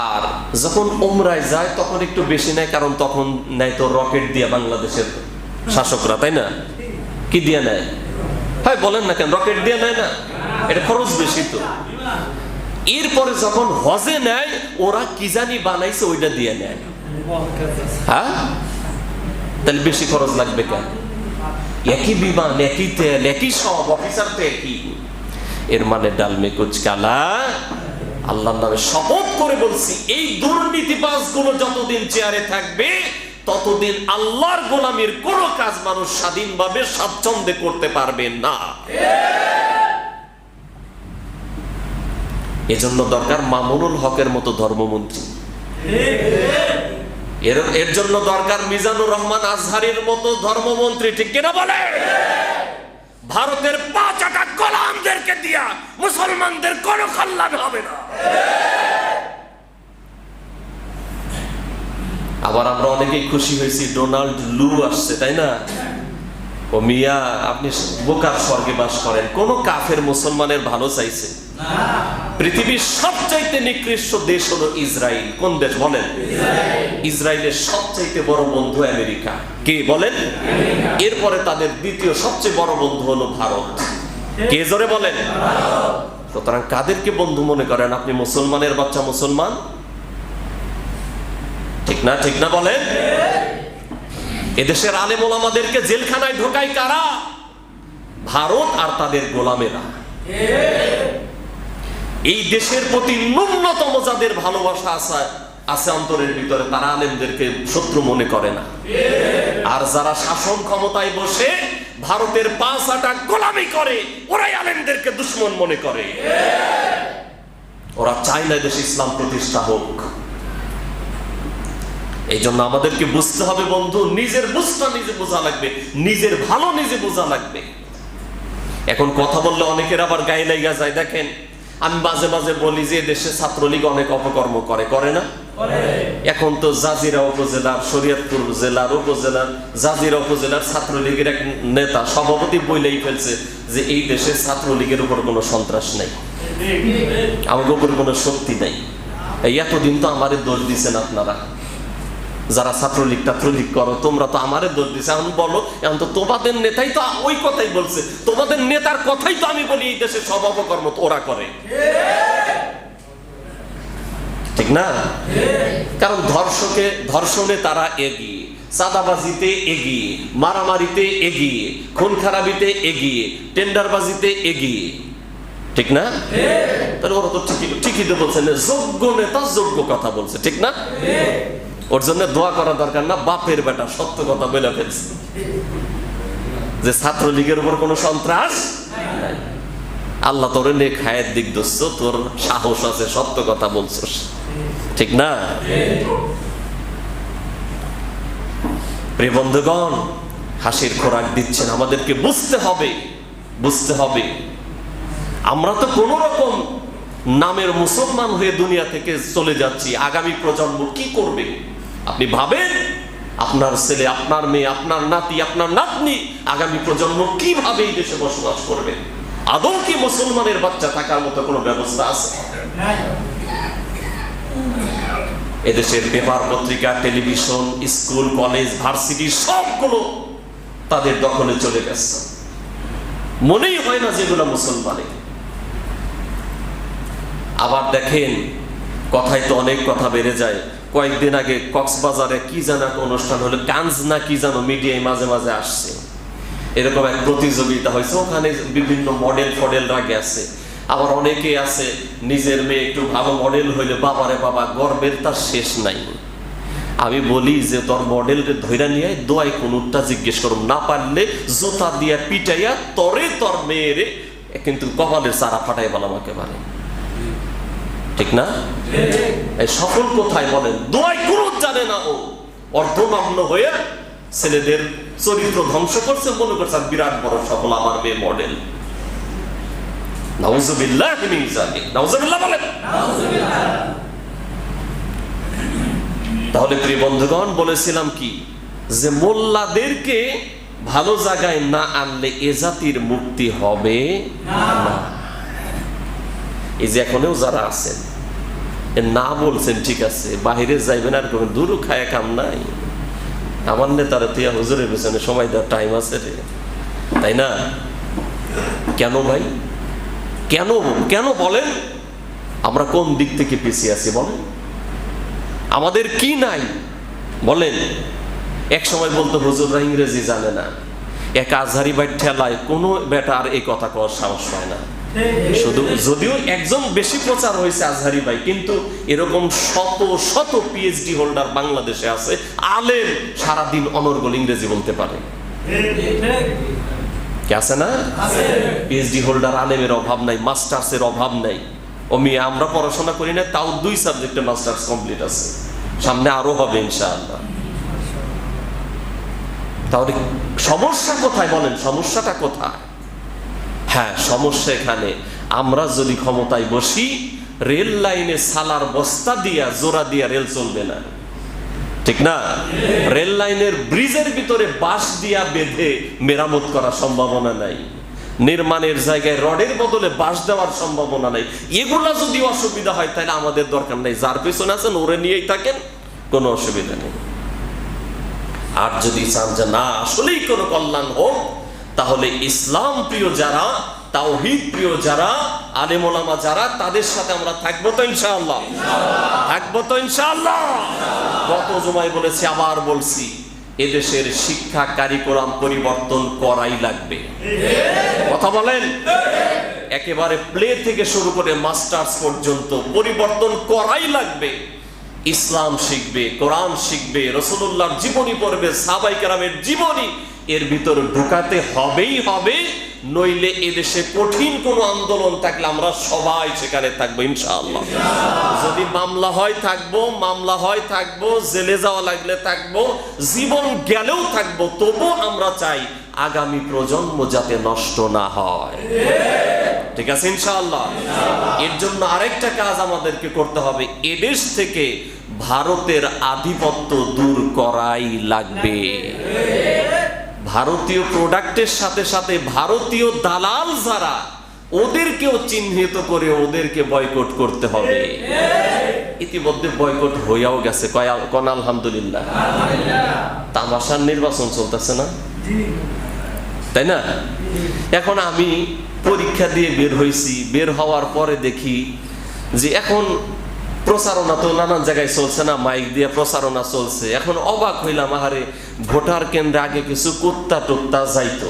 আর যখন উমরায় যায় তখন একটু বেশি নেয়, কারণ তখন নেয় তো রকেট দিয়ে বাংলাদেশের শাসকরা, তাই না? কি দিয়ে নেয়? হ্যাঁ বলেন না কেন, রকেট দিয়ে নেয় না? এটা খরচ বেশি তো। এরপরে যখন হজে নেয় ওরা কি জানি বানাইছে ওইটা দিয়ে নেয়। হ্যাঁ, তাহলে বেশি খরচ লাগবে কেন? একই বিমান, একই তেল, একই সব, অফিসার তো একই। এর মানে ডালমে কুচকালা। আল্লাহর নামে শপথ করে বলছি, এই দুর্নীতিবাজগুলো যতদিন চেয়ারে থাকবে ততদিন আল্লাহর গোলামীর কোন কাজ মানুষ স্বাধীনভাবে স্বাচ্ছন্দ্যে করতে পারবে না। এজন্য দরকার মামুনুল হকের মতো ধর্মমন্ত্রী, এর জন্য দরকার মিজানুর রহমান আজহারির মতো ধর্মমন্ত্রী। ঠিক কিনা বলে? ভারতের 5 গোলামদেরকে দিয়া মুসলমানদের কোনো কল্যাণ হবে না। আবার আমরা অনেকেই খুশি হয়েছি ডোনাল্ড লু আসছে, তাই না? ও মিয়া, আপনি বোকার স্বর্গে বাস করেন। কোন কাফের মুসলমানের ভালো চাইছে? পৃথিবীর সবচাইতে নিকৃষ্ট দেশ হলো ইসরায়েল। কোন দেশ বলেন? ইসরায়েলের সবচাইতে বড় বন্ধু আমেরিকা। কে বলেন? এরপরে তাদের দ্বিতীয় সবচেয়ে বড় বন্ধু হলো ভারত। কে জোরে বলেন? সুতরাং কাদেরকে বন্ধু মনে করেন আপনি? মুসলমানের বাচ্চা মুসলমান, ঠিক না? ঠিক না বলেন? এদেশের আলেম ওলামাদেরকে জেলখানায় ঢোকায় কারা? ভারত আর তাদের গোলামেরা। এই দেশের প্রতি ন্যূনতম যাদের ভালোবাসা আছে অন্তরের ভিতরে, তারা আলেমদেরকে শত্রু মনে করে না। আর যারা শাসন ক্ষমতায় বসে ভারতের 5 গোলামি করে, ওরাই আলেমদেরকে দুশমন মনে করে। ওরা চায় না দেশে ইসলাম প্রতিষ্ঠা হোক। এই জন্য আমাদেরকে বুঝতে হবে বন্ধু, নিজের বুঝটা নিজে বোঝা লাগবে, নিজের ভালো নিজে বোঝা লাগবে। এখন কথা বললে অনেকের আবার গায়ে লাগা যায়। দেখেন, আমি মাঝে মাঝে বলি যে দেশে ছাত্রলীগ অনেক অপকর্ম করে না? এখন তো জাজিরা উপজেলার, শরীয়তপুর জেলার উপজেলার, জাজিরা উপজেলার ছাত্রলীগের এক নেতা সভাপতি বলেই ফেলছে যে এই দেশে ছাত্রলীগের উপর কোনো সন্ত্রাস নাই, আমাদের উপর কোনো শক্তি নাই। এতদিন তো আমাদের দোষ দিচ্ছেন আপনারা। যারা ছাত্রলীগ করো তোমরা তো আমারে দোষ দিছে, এখন বলো এখন তো তোমাদের নেতাই তো ওই কথাই বলছে, তোমাদের নেতার কথাই তো আমি বলি এই দেশে সব অপকর্ম তো ওরা করে, ঠিক না? কারণ ধর্ষণে তারা এগিয়ে, চাঁদাবাজিতে এগিয়ে, মারামারিতে এগিয়ে, খুন খারাপিতে এগিয়ে, টেন্ডারবাজিতে এগিয়ে, ঠিক না? তাহলে ওরা তো ঠিকই তো বলছে, যোগ্য নেতা যোগ্য কথা বলছে, ঠিক না? ওর জন্য দোয়া করা দরকার না, বাপের বেটা সত্য কথা বলে ফেলছে যে ছাত্রলীগের উপর কোনো সন্ত্রাস নাই। আল্লাহ তোর নে খায়ের দিক দোষ, তোর সাহস আছে, সত্য কথা বলছিস, ঠিক না? প্রিয় বন্ধুগণ, হাসির খোরাক দিচ্ছেন, আমাদেরকে বুঝতে হবে আমরা তো কোন রকম নামের মুসলমান হয়ে দুনিয়া থেকে চলে যাচ্ছি, আগামী প্রজন্ম কি করবে? আপনি ভাবেন আপনার ছেলে, আপনার মেয়ে, আপনার নাতি, আপনার নাতনি, আগামী প্রজন্ম কিভাবে এই দেশে বসবাস করবে? আদৌ কি মুসলমানের বাচ্চা থাকার মতো কোনো ব্যবস্থা আছে? এদেশের পেপার পত্রিকা, টেলিভিশন, স্কুল, কলেজ, ভার্সিটি সবগুলো তাদের দখলে চলে গেছে, মনেই হয় না যেগুলো মুসলমানের। আবার দেখেন, কথায় তো অনেক কথা বেড়ে যায়। কয়েকদিন আগে কক্সবাজারে কি যেন একটা অনুষ্ঠান হলো, কাঞ্জ না কি যেন, মিডিয়ায় মাঝে মাঝে আসছে, এরকম এক প্রতিযোগিতা হয়েছে, ওখানে বিভিন্ন মডেলরা গেছে। আবার অনেকে আছে নিজের মেয়ে একটু ভালো মডেল হইলে বাবারে বাবা গর্বের তার শেষ নাই। আমি বলি যে তোর মডেল ধৈর্য নিয়ে দোয়াই কোনটা জিজ্ঞেস করুন, না পারলে জোতা দিয়া পিটাইয়া তোর মেয়েরে কিন্তু কপালের চারা ফাটাই বলা আমাকে পারে, ঠিক না? এই সফল কোথায় বলেন? দোয়াই কোন জানে না, ও অর্ধনগ্ন হয়ে ছেলেদের চরিত্র ধ্বংস করছে, মনে করছে বিরাট বড় সফল আমার মেয়ে মডেল। নাউজুবিল্লাহ মিন যালিক, নাউজুবিল্লাহ বলেন। তাহলে প্রিয় বন্ধুগণ, বলেছিলাম কি যে মোল্লাদেরকে ভালো জায়গায় না আনলে এ জাতির মুক্তি হবে না। এই যে এখনো যারা আছেন না বলছেন, ঠিক আছে বাহিরে যাইবেন, আর কোনো দূর খায় কাম নাই, আমার নেতারা তুই হুজুরের পেছনে সময় দেওয়ার টাইম আছে রে, তাই না? কেন ভাই, কেন বলেন? আমরা কোন দিক থেকে পিছিয়ে আছি বলেন? আমাদের কি নাই বলেন? এক সময় বলতো হুজুররা ইংরেজি জানে না, এক আজহারি বাই ঠেলায় কোনো বেটা আর এই কথা কওয়ার সাহস পায় না। শুধু যদিও একজন বেশি প্রচার হয়েছে আজহারি ভাই, কিন্তু এরকম শত পিএইচডি হোল্ডার বাংলাদেশে আছে, আলেম সারাদিন অনর্গল ইংরেজি বলতে পারে, কে আছে না? পিএইচডি হোল্ডার আলেমের অভাব নাই, মাস্টার্সের অভাব নাই। আমরা পড়াশোনা করি না, তাও 2 সাবজেক্টে মাস্টার্স কমপ্লিট আছে, সামনে আরো হবে ইনশাআল্লাহ। তাহলে সমস্যা কোথায় বলেন? সমস্যাটা কোথায়? হ্যাঁ, সমস্যা এখানে, আমরা যদি ক্ষমতায় বসি, রেল লাইনে সালার বস্তা দিয়া জোড়া দিয়া রেল চলবে না, ঠিক না? রেল লাইনের ব্রিজের ভিতরে বাঁশ দিয়া বেঁধে মেরামত করার সম্ভাবনা নাই, নির্মাণের জায়গায় রডের বদলে বাঁশ দেওয়ার সম্ভাবনা নাই। এগুলা যদি অসুবিধা হয় তাহলে আমাদের দরকার নাই, যার পেছনে আছেন ওরে নিয়েই থাকেন, কোনো অসুবিধা নেই। আর যদি চান যে না আসলেই কোনো কল্যাণ হোক, তাহলে ইসলাম প্রিয় যারা, তাওহীদ প্রিয় যারা, আলেম ওলামা যারা, তাদের সাথে আমরা থাকবো তো ইনশাআল্লাহ, থাকবো তো ইনশাআল্লাহ। গত জুমায় বলেছি, আবার বলছি, এদেশের শিক্ষা কারিকুলাম পরিবর্তন করাই লাগবে, কথা বলেন। একেবারে প্লে থেকে শুরু করে মাস্টার্স পর্যন্ত পরিবর্তন করাই লাগবে। ইসলাম শিখবে, কোরআন শিখবে, রাসূলুল্লাহর জীবনী পড়বে, সাহাবায়ে কেরামের জীবনী এর ভিতর ঢুকাতে হবেই হবে, নইলে এদেশে কঠিন কোনো আন্দোলন থাকলে আমরা সবাই সেখানে থাকবো ইনশাআল্লাহ। যদি মামলা হয় থাকবো, জেলে যাওয়া লাগলে থাকবো, জীবন গেলেও থাকবো, তবু আমরা চাই আগামী প্রজন্ম যাতে নষ্ট না হয়, ঠিক আছে ইনশাআল্লাহ। এর জন্য আরেকটা কাজ আমাদেরকে করতে হবে, এদেশ থেকে ভারতের আধিপত্য দূর করাই লাগবে। ভারতীয় প্রোডাক্টের সাথে সাথে ভারতীয় দালাল যারা, ওদেরকেও চিহ্নিত করে ওদেরকে বয়কট করতে হবে। ইতিমধ্যে বয়কট হইয়াও গেছে, কোন আলহামদুলিল্লাহ। তামাশার নির্বাচন চলতেছে না, তাই না? এখন আমি পরীক্ষা দিয়ে বের হয়েছি, বের হওয়ার পরে দেখি যে এখন প্রচারণা তো নানান জায়গায় চলছে না, মাইক দিয়ে প্রচারণা চলছে। এখন অবাক হইলাম, আহারে ভোটার কেন্দ্রে আগে কিছু কুত্তা টুত্তা যাইতো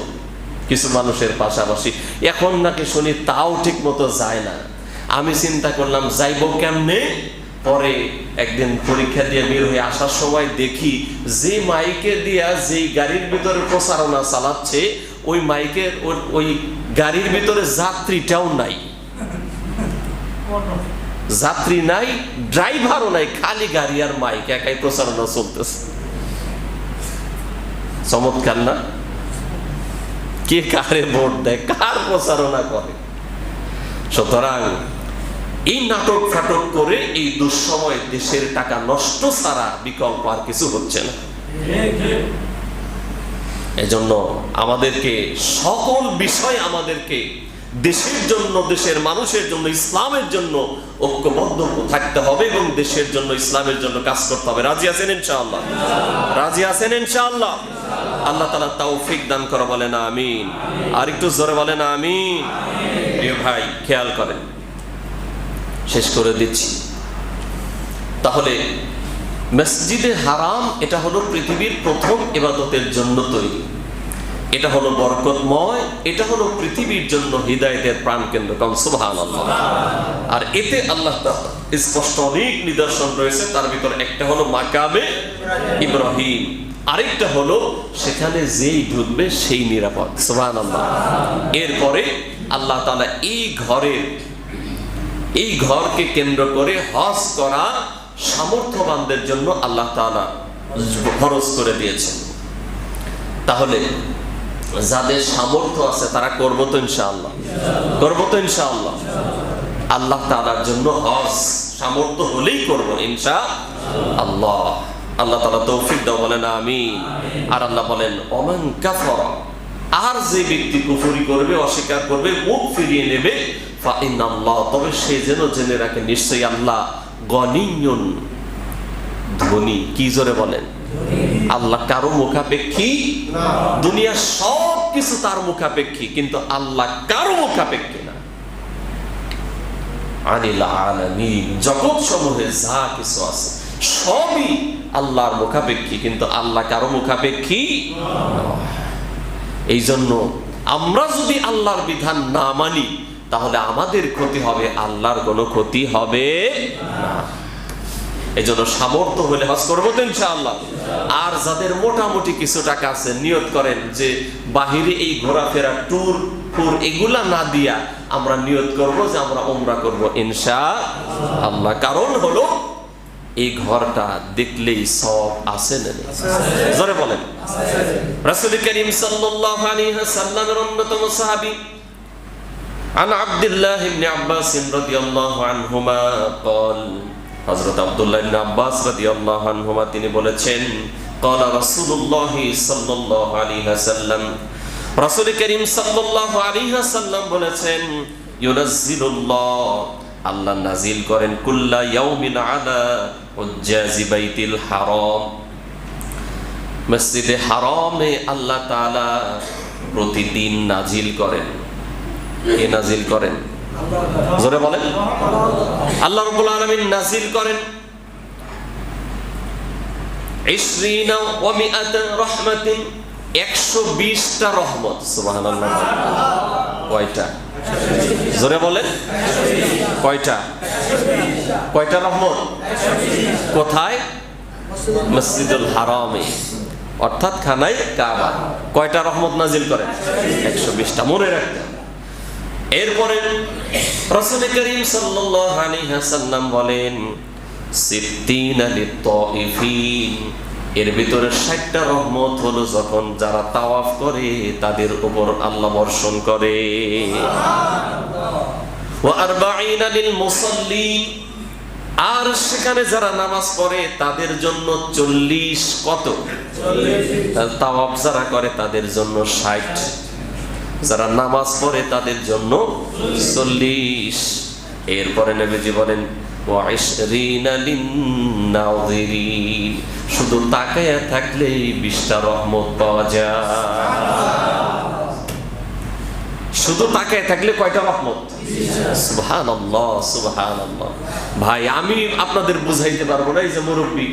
কিছু মানুষের পাশাপাশি, এখন নাকি শুনি তাও ঠিক মতো যায় না। আমি চিন্তা করলাম যাইব কেমনে। পরে একদিন পরীক্ষা দিয়ে বের হয়ে আসার সময় দেখি যে মাইকে দিয়া যে গাড়ির ভিতরে প্রচারণা চালাচ্ছে, ওই মাইকের ওই গাড়ির ভিতরে যাত্রীটাও নাই, যাত্রী নাই, ড্রাইভারও নাই, খালি গাড়ি আর মাইক, একাই প্রচারণা চলতেছে। চমৎকার না? কে কারে ভোট দেয়, কার প্রচারণা করে। সুতরাং এই নাটক ফাটক করে এই দুঃসময় দেশের টাকা নষ্ট ছাড়া বিকল্প আর কিছু হচ্ছে না। এজন্য আমাদেরকে সকল বিষয় আমাদেরকে দেশের জন্য, দেশের মানুষের জন্য, ইসলামের জন্য ঐক্যবদ্ধ থাকতে হবে এবং দেশের জন্য, ইসলামের জন্য কাজ করতে হবে। রাজি আছেন ইনশাআল্লাহ? রাজি আছেন ইনশাআল্লাহ? আল্লাহ তাআলা তৌফিক দান করে, বলেন আমিন। আর একটু জোরে বলেন আমিন। প্রিয় ভাই, খেয়াল করেন, শেষ করে দিচ্ছি। তাহলে মসজিদে হারাম এটা হলো পৃথিবীর প্রথম ইবাদতের জন্য তৈরি, এটা হলো বরকতময়, এটা হলো পৃথিবীর জন্য হিদায়াতের প্রাণকেন্দ্র। কারণ সুবহানাল্লাহ। আর এতে আল্লাহ তাআলা স্পষ্ট অনেক নিদর্শন রয়েছে, তার ভিতরে একটা হলো মাকামে ইব্রাহিম, আরেকটা হলো সেখানে যেই ঢুকবে সেই নিরাপদ। সুবহানাল্লাহ। এরপরে আল্লাহ তাআলা এই ঘরকে কেন্দ্র করে হজ করা সামর্থ্যবানদের জন্য আল্লাহ তাআলা ফরজ করে দিয়েছেন। তাহলে যাদের সামর্থ্য আছে তারা করবো তো ইনশাআল্লাহ? করবো তো ইনশাআল্লাহ? আল্লাহ তাআলার জন্য হজ সামর্থ্য হলেই করবো ইনশাআল্লাহ। আল্লাহ তাআলা তৌফিক দাও, বলেন আমিন। আর আল্লাহ বলেন ওমান কাফারা, আর যে ব্যক্তি কুফরি করবে, অস্বীকার করবে, মুখ ফিরিয়ে নেবে, ফা ইন্নাল্লাহ, তবে সে যেন জেনে রাখে নিশ্চয়ই আল্লাহ গনিয়্যুন, ধনী। কি জোরে বলেন? আল্লাহ কারো মুখাপেক্ষী না। দুনিয়ার সব কিছু তার মুখাপেক্ষী, কিন্তু আল্লাহ কারো মুখাপেক্ষী না। আনিল আলামিন, জগৎ সমূহে যা কিছু আছে সবই আল্লাহর মুখাপেক্ষী, কিন্তু আল্লাহ কারো মুখাপেক্ষী না। এই জন্য আমরা যদি আল্লাহর বিধান না মানি তাহলে আমাদের ক্ষতি হবে, আল্লাহর কোনো ক্ষতি হবে না। এই জন্য সামর্থ্য হলে হজ করবো তো ইনশাআল্লাহ। আর যাদের মোটামুটি কিছু টাকা আছে, নিয়ত করেন যে বাহিরে এই ঘোরাফেরা, ট্যুর এগুলা না দিয়া আমরা নিয়ত করব যে আমরা উমরা করব ইনশাআল্লাহ। কারণ হলো এই ঘরটা দেখলেই সব আছে না? জোরে বলেন। রাসূল করিম সাল্লাল্লাহু আলাইহি ওয়াসাল্লামের অন্যতম সাহাবী আন আব্দুল্লাহ ইবনে আব্বাস রাদিয়াল্লাহু আনহুমা قال, হযরত আব্দুল্লাহ ইবনে আব্বাস রাদিয়াল্লাহু আনহুমা তিনি বলেছেন, قال রাসূলুল্লাহ সাল্লাল্লাহু আলাইহি ওয়াসাল্লাম, রাসূল করিম সাল্লাল্লাহু আলাইহি ওয়াসাল্লাম বলেছেন, ইউনাজ্জিলুল্লাহ, আল্লাহ নাজিল করেন, কুল্লা ইয়াউমিন আলা হুজ্জাজি বাইতিল হারাম, মসজিদে হারামে আল্লাহ তাআলা প্রতিদিন নাজিল করেন। কে নাজিল করেন? জোরে বলেন। আল্লাহ রাব্বুল আলামিন নাজিল করেন 20 ওয়া 100 রহমাতিন, 120টা রহমত। সুবহানাল্লাহ। কয়টা? জোরে বলেন। কয়টা? কয়টা রহমত? কোথায়? মসজিদুল হারামে, অর্থাৎ খানায় কাবা। কয়টা রহমত নাজিল করেন? 120টা। মনে রাখতে। এরপরে রাসূল করিম সাল্লাল্লাহু আলাইহি ওয়াসাল্লাম বলেন, সিদ্দিনা লিত-তাইফিন, এর ভিতরে 60টা রহমত হলো যখন যারা তাওয়াফ করে তাদের উপর আল্লাহ বর্ষণ করে। ওয়া 40 লিল মুসাল্লিন, আর সেখানে যারা নামাজ পড়ে তাদের জন্য 40। কত? 40। তাওয়াফ যারা করে তাদের জন্য 60। যারা নামাজ পড়ে তাদের জন্য 40। এরপরে নবীজি বলেন ওয়া20 লিন-নাযিরিন, শুধু তাকায়া থাকলেই 20টা রহমত পাওয়া যায়। শুধু তাকায় থাকলে কয়টা রহমত? সুবহানাল্লাহ, সুবহানাল্লাহ। ভাই আমি আপনাদের বুঝাইতে পারবো না। এই যে মুরব্বী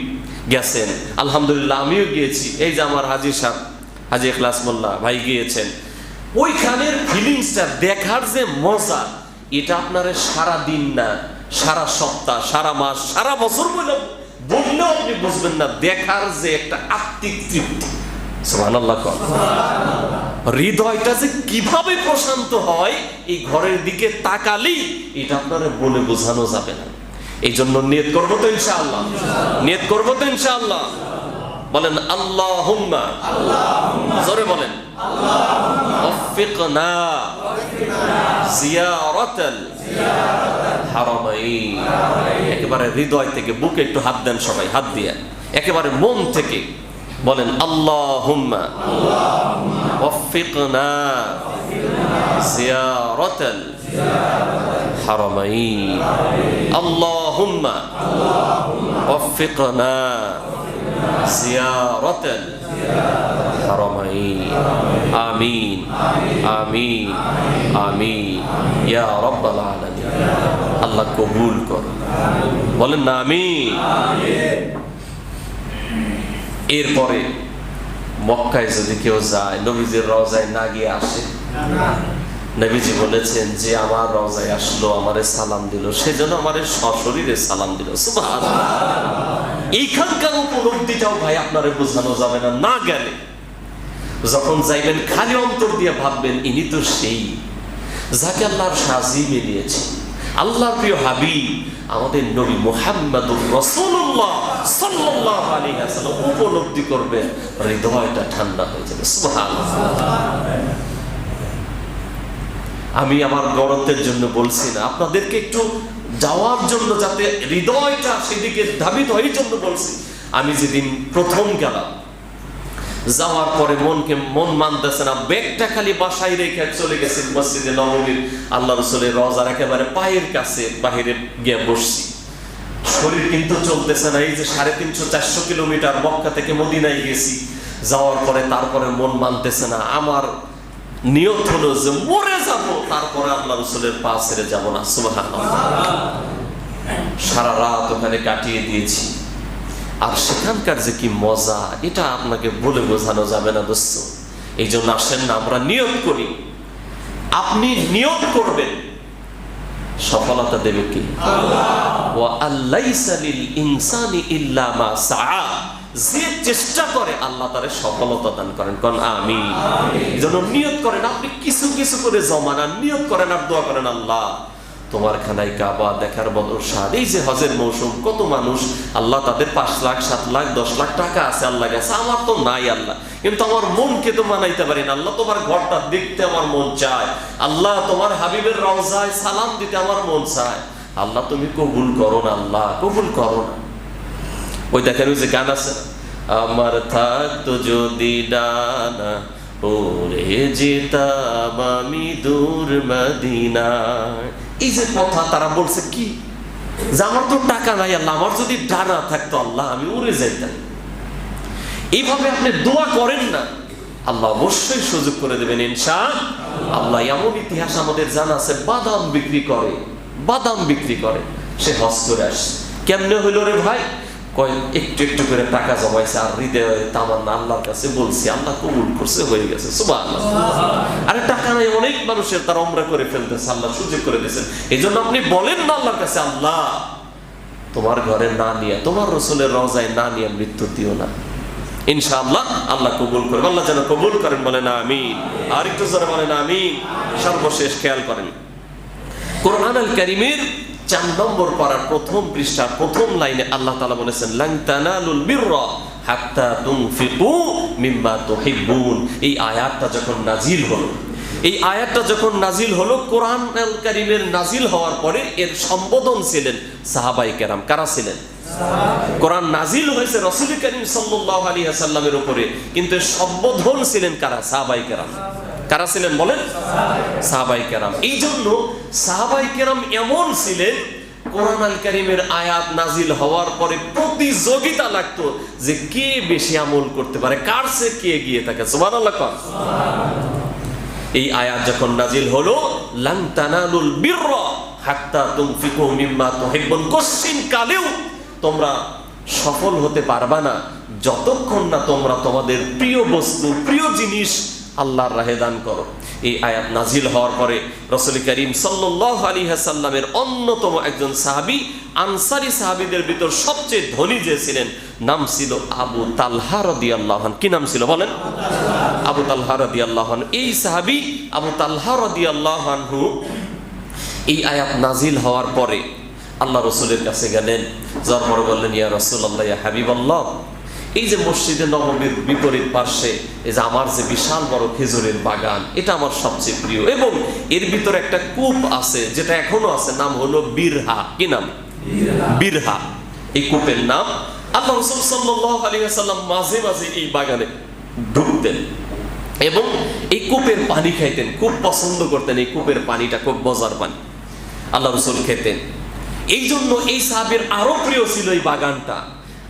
গেছেন, আলহামদুলিল্লাহ আমিও গিয়েছি। এই যে আমার হাজী সাহেব, হাজী ইখলাস মোল্লা ভাই গিয়েছেন, ওইখানের ফিলিংসটা দেখার যে মজা, এটা আপনার সারা দিন না, সারা সপ্তাহ, সারা মাস, সারা বছর বললেও আপনি বুঝবেন না। দেখার যে একটা আত্মিক তৃপ্তি, সুবহানাল্লাহ। হৃদয়টা যে কিভাবে প্রশান্ত হয় এই ঘরের দিকে তাকালেই এটা আপনারা বলে বোঝানো যাবে না। এই জন্য নিয়ত করবো তো ইনশাআল্লাহ, নিয়ত করবো তো ইনশাআল্লাহ। বলেন আল্লাহুম্মা, জোরে বলেন ওয়াফিকনা জিয়ারাতাল হারামাইন। একেবারে হৃদয় থেকে, বুকে একটু হাত দেন সবাই, হাত দিয়ে একেবারে মন থেকে বলেন আল্লাহুম্মা ওয়াফিকনা জিয়ারাতাল হারামাইন। আল্লাহুম্মা ওয়াফিকনা জিয়ারাতাল হারামাইন। আমিন আমিন আমিন ইয়া রাব্বাল আলামিন। আল্লাহ কবুল করুন, বলেন না আমিন। এরপরে মক্কায় যদি কেউ যায়, নবীজির রওজায় না গিয়ে আসে, নবীজি বলেছেন যে আমার রওজায় আসলো, আমারে সালাম দিল, সেজন্য আমারে সশরীরে সালাম দিল। সুবহানাল্লাহ। এইখানকার উপলব্ধিটাও ভাই আপনারে বোঝানো যাবে না। না গেলে যখন যাইবেন খালি অন্তর দিয়ে ভাববেন ইনি তো সেই যাকে আল্লাহর সাজি মিলিয়েছে, আল্লাহর প্রিয় হাবিব আমাদের নবী মুহাম্মদুর রাসূলুল্লাহ সাল্লাল্লাহু আলাইহি ওয়াসাল্লাম। উপলব্ধি করবেন, হৃদয়টা ঠান্ডা হয়ে যাবে। সুবহানাল্লাহ। আমি আমার গরতের জন্য বলছি না, আপনাদেরকে একটু যাওয়ার জন্য, যাতে হৃদয়টা সেদিকে ধাবিত হয়, এই জন্য বলছি। আমি যেদিন প্রথম গেলাম, যাওয়ার পরে মন মানতেছে না, ব্যাগটা খালি বাসায় রেখে চলে গেছি মসজিদে নববীর আল্লাহ রাসূলের রওজার একেবারে পায়ের কাছে বাহিরে গিয়ে বসছি। শরীর কিন্তু চলতেছে না। এই যে 350-400 কিলোমিটার মক্কা থেকে মদিনায় গেছি, যাওয়ার পরে তারপরে মন মানতেছে না। আমার নিয়ত হলো যে মরে যাব, তারপরে আল্লাহ রাসূলের পা ছেড়ে যাব না। সুবহানাল্লাহ। সারা রাত ওখানে কাটিয়ে দিয়েছি। আর সেখানকার যে কি মজা, এটা আপনাকে বলে বোঝানো যাবে না দোস্ত। এই জন্য আসেন না আমরা নিয়ত করি। আপনি নিয়ত করবেন, সফলতা দেবে কি? আল্লাহ। ওয়া আল্লাইসা লিল ইনসানি ইল্লা মা সাআ। যে চেষ্টা করে আল্লাহ তারে সফলতা দান করেন। কোন আমিন। এই জন্য নিয়ত করেন, আপনি কিছু কিছু করে জমা না, নিয়ত করেন আর দোয়া করেন, আল্লাহ তোমার খানায় কাবা দেখার বদর স্বাদ। এই যে হজের মৌসুম, কত মানুষ আল্লাহ তাদের 5 লাখ 7 লাখ 10 লাখ টাকা আছে আল্লাহ কাছে, আমার তো নাই আল্লাহ, কিন্তু আমার মনকে তো মানাইতে পারি না। আল্লাহ তোমার ঘরটা দেখতে আমার মন চায়, আল্লাহ তোমার হাবিবের রওজায় সালাম দিতে আমার মন চায়, আল্লাহ তুমি কবুল করো না, আল্লাহ কবুল করো না। ওই দেখেন ওই যে গান আছে, আমার থাকতো যদি ডানা ওরে যেতাম আমি দূর মদিনায়। এই যে কথা তারা বলছে কি, যে আমার তো টাকা নাই আল্লাহ, আমার যদি ডানা থাকতো আল্লাহ আমি উড়ে যাইতাম। এইভাবে আপনি দোয়া করেন না, আল্লাহ অবশ্যই সুযোগ করে দেবেন ইনশাআল্লাহ। এমন ইতিহাস আমাদের জানা আছে, বাদাম বিক্রি করে, বাদাম বিক্রি করে, সে হজ করে আসে। কেমনে হইল রে ভাই? কয় একটু একটু করে টাকা জমাইছে আর হৃদয়ে তামান্না আল্লাহর কাছে বলছি, আল্লাহ কবুল করছে, হয়ে গেছে। সুবহানাল্লাহ। আরে টাকা নাই অনেক মানুষের, তারা উমরা করে ফেলতেছে, আল্লাহ সুযোগ করে দিয়েছেন। এই জন্য আপনি বলেন না আল্লাহর কাছে, আল্লাহ তোমার ঘরে না নিয়ে, তোমার রাসূলের রওজায় না নিয়ে মৃত্যু দিও না। ইনশাআল্লাহ আল্লাহ কবুল করবেন। আল্লাহ যেন কবুল করেন, বলেন আমিন। আর একটু জোরে বলেন আমিন। সর্বশেষ খেয়াল করেন, কোরআন আল কারীমের 4 নম্বর পারার প্রথম পৃষ্ঠার প্রথম লাইনে আল্লাহ তাআলা বলেছেন, লান তানালুল বিররা হাত্তা তুনফিকু মিম্মা তুহিব্বুন। এই আয়াতটা যখন নাজিল হলো, এই আয়াতটা যখন নাজিল হলো, কোরআন আল কারীমের নাজিল হওয়ার পরে এর সম্বোধন ছিলেন সাহাবায়ে কেরাম। কারা ছিলেন? কোরআন নাজিল হয়েছে রাসূল করিম সাল্লাল্লাহু আলাইহি ওয়াসাল্লামের উপরে, কিন্তু সম্বোধন ছিলেন কারা? সাহাবায়ে কেরাম। কারা ছিলেন বলেন? সাহাবায়ে কেরাম। এই জন্য সাহাবায়ে কেরাম এমন ছিলেন, কোরআন আল কারীমের আয়াত নাজিল হওয়ার পরে প্রতিযোগিতা লাগতো যে কে বেশি আমল করতে পারে, কার চেয়ে কে এগিয়ে থাকে। সুবহানাল্লাহ। এই আয়াত যখন নাজিল হলো, লান তানালুল বিররা হাত্তা তুনফিকু মিম্মা তুহিব্বুন, কোশ্চিন কালেও তোমরা সফল হতে পারবা না যতক্ষণ না তোমরা তোমাদের প্রিয় বস্তু, প্রিয় জিনিস আল্লাহর রাহে দান করো। এই আয়াত নাজিল হওয়ার পরে রাসূল করিম সাল্লাল্লাহু আলাইহি ওয়াসাল্লামের অন্যতম একজন সাহাবী, আনসারী সাহাবীদের ভিতর সবচেয়ে ধনী যে ছিলেন, নাম ছিল আবু তালহা রাদিয়াল্লাহু আনহু। কি নাম ছিল বলেন? আবু তালহা রাদিয়াল্লাহু আনহু। এই সাহাবী আবু তালহা রাদিয়াল্লাহু আনহু এই আয়াত নাজিল হওয়ার পরে আল্লাহ রাসূলের কাছে গেলেন, যার পরে বললেন, ইয়া রাসূলুল্লাহ, ইয়া হাবিবাল্লাহ, এই যে মসজিদে নববীর বিপরীত পার্শ্বে এই যে আমার যে বিশাল বড় খেজুরের বাগান, এটা আমার সবচেয়ে প্রিয়, এবং এর ভিতরে একটা কূপ আছে যেটা এখনো আছে, নাম হলো বিরহা। কি নাম? বিরহা। এই কূপের নাম। আল্লাহ রাসূল সাল্লাল্লাহু আলাইহি ওয়াসাল্লাম মাঝে মাঝে এই বাগানে ঢুকতেন এবং এই কূপের পানি খাইতেন, খুব পছন্দ করতেন। এই কূপের পানিটা খুব মজার পানি, আল্লাহ রাসূল খেতেন। এই জন্য এই সাহাবীর আরো প্রিয় ছিল এই বাগানটা,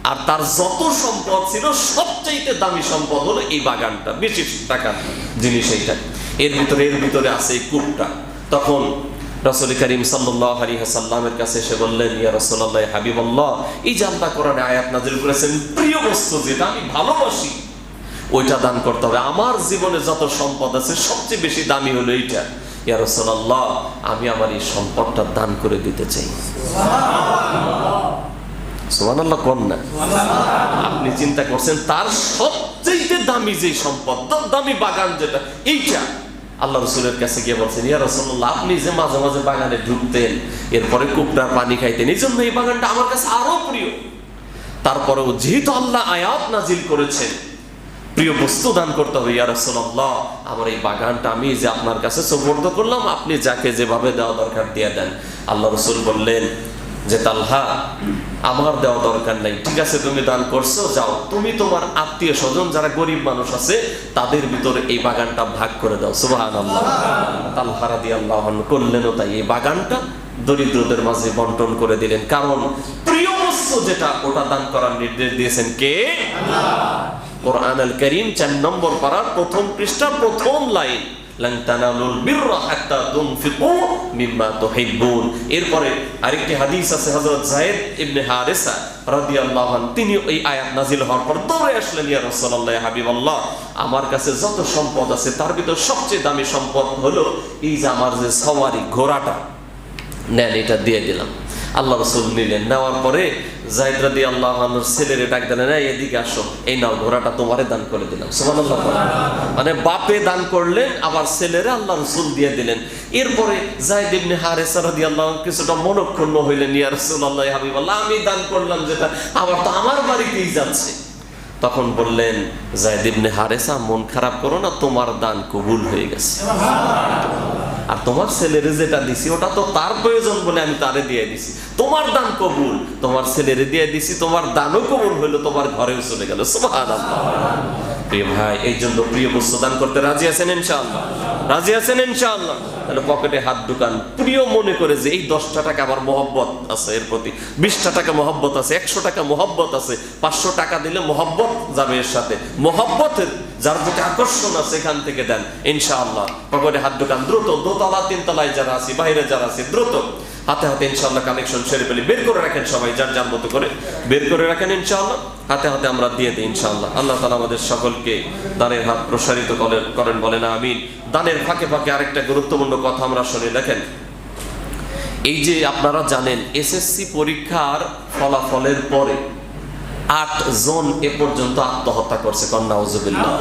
আর তার যত সম্পদ ছিল সবচাইতে দামি সম্পদ হলো এই বাগানটা, বেশি টাকার জিনিস এইটা। এর ভিতরে আছে এই কূপটা। তখন রাসূল করিম সাল্লাল্লাহু আলাইহি ওয়াসাল্লামের কাছে এসে বললেন, ইয়া রাসূলুল্লাহ, ইয়া হাবিবাল্লাহ, এই যে আল্লাহ কোরআনে আয়াত নাযিল করেছেন, প্রিয় বস্তু যেটা আমি ভালোবাসি ওইটা দান করতে হবে। আমার জীবনে যত সম্পদ আছে সবচেয়ে বেশি দামি হলো এইটা। ইয়া রাসূলুল্লাহ, আমি আমার এই সম্পদটা দান করে দিতে চাই। সুবহানাল্লাহ। কোন না? আপনি চিন্তা করছেন তার সবচেয়ে দামি যে সম্পদ, দামি বাগান যেটা, এইটা আল্লাহ রাসূলের কাছে গিয়ে বলছেন, ইয়া রাসূলুল্লাহ, আপনি যে মাঝে মাঝে বাগানে ঢুকতেন, এরপরে কূপটার পানি খাইতেন, এই জন্য এই বাগানটা আমার কাছে আরো প্রিয়। তারপরেও যেহেতু আল্লাহ আয়াত নাজিল করেছেন, প্রিয় বস্তু দান করতে হবে। ইয়া রাসূলুল্লাহ, আমার এই বাগানটা আমি যে আপনার কাছে সুপর্দ করলাম, আপনি যাকে যেভাবে দেওয়া দরকার দিয়ে দেন। আল্লাহ রাসূল বললেন যে, তালহা, আমার দেওয়া দরকার নাই, ঠিক আছে, তুমি দান করছো, যাও, তুমি তোমার আত্মীয় স্বজন যারা গরিব মানুষ আছে তাদের ভিতরে এই বাগানটা ভাগ করে দাও। সুবহানাল্লাহ। তালহা রাদিয়াল্লাহু আনহু করলেনও তাই। এই বাগানটা দরিদ্রদের মাঝে বন্টন করে দিলেন, কারণ প্রিয় বস্তু যেটা, ওটা দান করার নির্দেশ দিয়েছেন কে? আল্লাহ। কোরআন আল কারীম 4 নম্বর পারার প্রথম পৃষ্ঠা প্রথম লাইন, লান তানালুল বিররা হাত্তা তুনফিকু মিম্মা তুহিব্বুন। এরপরে আরেকটি হাদিস আছে, হযরত যায়েদ ইবনে হারিসা রাদিয়াল্লাহু আনহু, তিনি এই আয়াত নাযিল হওয়ার পর দৌড়ে আসলেন, ইয়া রাসূলুল্লাহ, ইয়া হাবিবাল্লাহ, আমার কাছে যত সম্পদ আছে তার ভিতর সবচেয়ে দামি সম্পদ হলো এই যে আমার যে সওয়ারি ঘোড়াটা, নেন, এটা দিয়ে দিলাম। আল্লাহ রাসূল নিলেন। নেওয়ার পরে যায়েদ রাদিয়াল্লাহু আনহুর ছেলেরে ডাক দিলেন, এদিকে আসো, এই নাও, ঘোড়াটা তোমারে দান করে দিলাম। সুবহানাল্লাহ। মানে বাপে দান করলেন, আবার ছেলেরে আল্লাহ রাসূল দিয়ে দিলেন। এরপরে যায়েদ ইবনে হারিসা রাদিয়াল্লাহু আনহু কিছুটা মনক্ষুণ্ণ হইলেন, ইয়া রাসূলুল্লাহ, ইয়া হাবিবাল্লাহ, আমি দান করলাম যেটা, আবার তো আমার বাড়িতেই যাচ্ছে। তখন বললেন যায়েদ ইবনে হারিসা, মন খারাপ করো না, তোমার দান কবুল হয়ে গেছে, আর তোমার ছেলেরে যেটা দিছি ওটা তো তার প্রয়োজন বলে আমি তারে দিয়ে দিছি, তোমার দান কবুল, তোমার ছেলেরে দিয়ে দিছি, তোমার দানও কবুল হইলো, তোমার ঘরেও চলে গেল। সুবহানাল্লাহ। প্রিয় ভাই, এই জন্য প্রিয় বস্তু দান করতে রাজি আছেন ইনশাআল্লাহ? রাজি আছেন ইনশাআল্লাহ? তাহলে পকেটে হাত ঢুকান, প্রিয় মনে করে যে এই 10টা টাকা আমার মহব্বত আছে এর প্রতি, 20টা টাকা মহব্বত আছে, 100 টাকা মহব্বত আছে, 500 টাকা দিলে মহব্বত যাবে এর সাথে, মহব্বতের যার প্রতি আকর্ষণ আছে এখান থেকে দেন ইনশাআল্লাহ। পকেটে হাত ঢুকান, দ্রুত, দোতলা তিনতলায় যারা আছে, বাইরে যারা আছে, দ্রুত হাতে হাতে ইনশাআল্লাহ কালেকশন সেরে ফেলি, বের করে রাখেন, সবাই যার যার মতো করে বের করে রাখেন ইনশাআল্লাহ, হাতে হাতে আমরা দিয়ে দিই ইনশাআল্লাহ। আল্লাহ তাআলা আমাদের সকলকে দানের হাত প্রসারিত করেন, বলেন আমিন। দানের ফাঁকে ফাঁকে আরেকটা গুরুত্বপূর্ণ কথা আমরা শুনে দেখেন, এই যে আপনারা জানেন এসএসসি পরীক্ষার ফলাফলের পরে 8 জন এ পর্যন্ত আত্মহত্যা করছে, কন্যা নাউজুবিল্লাহ।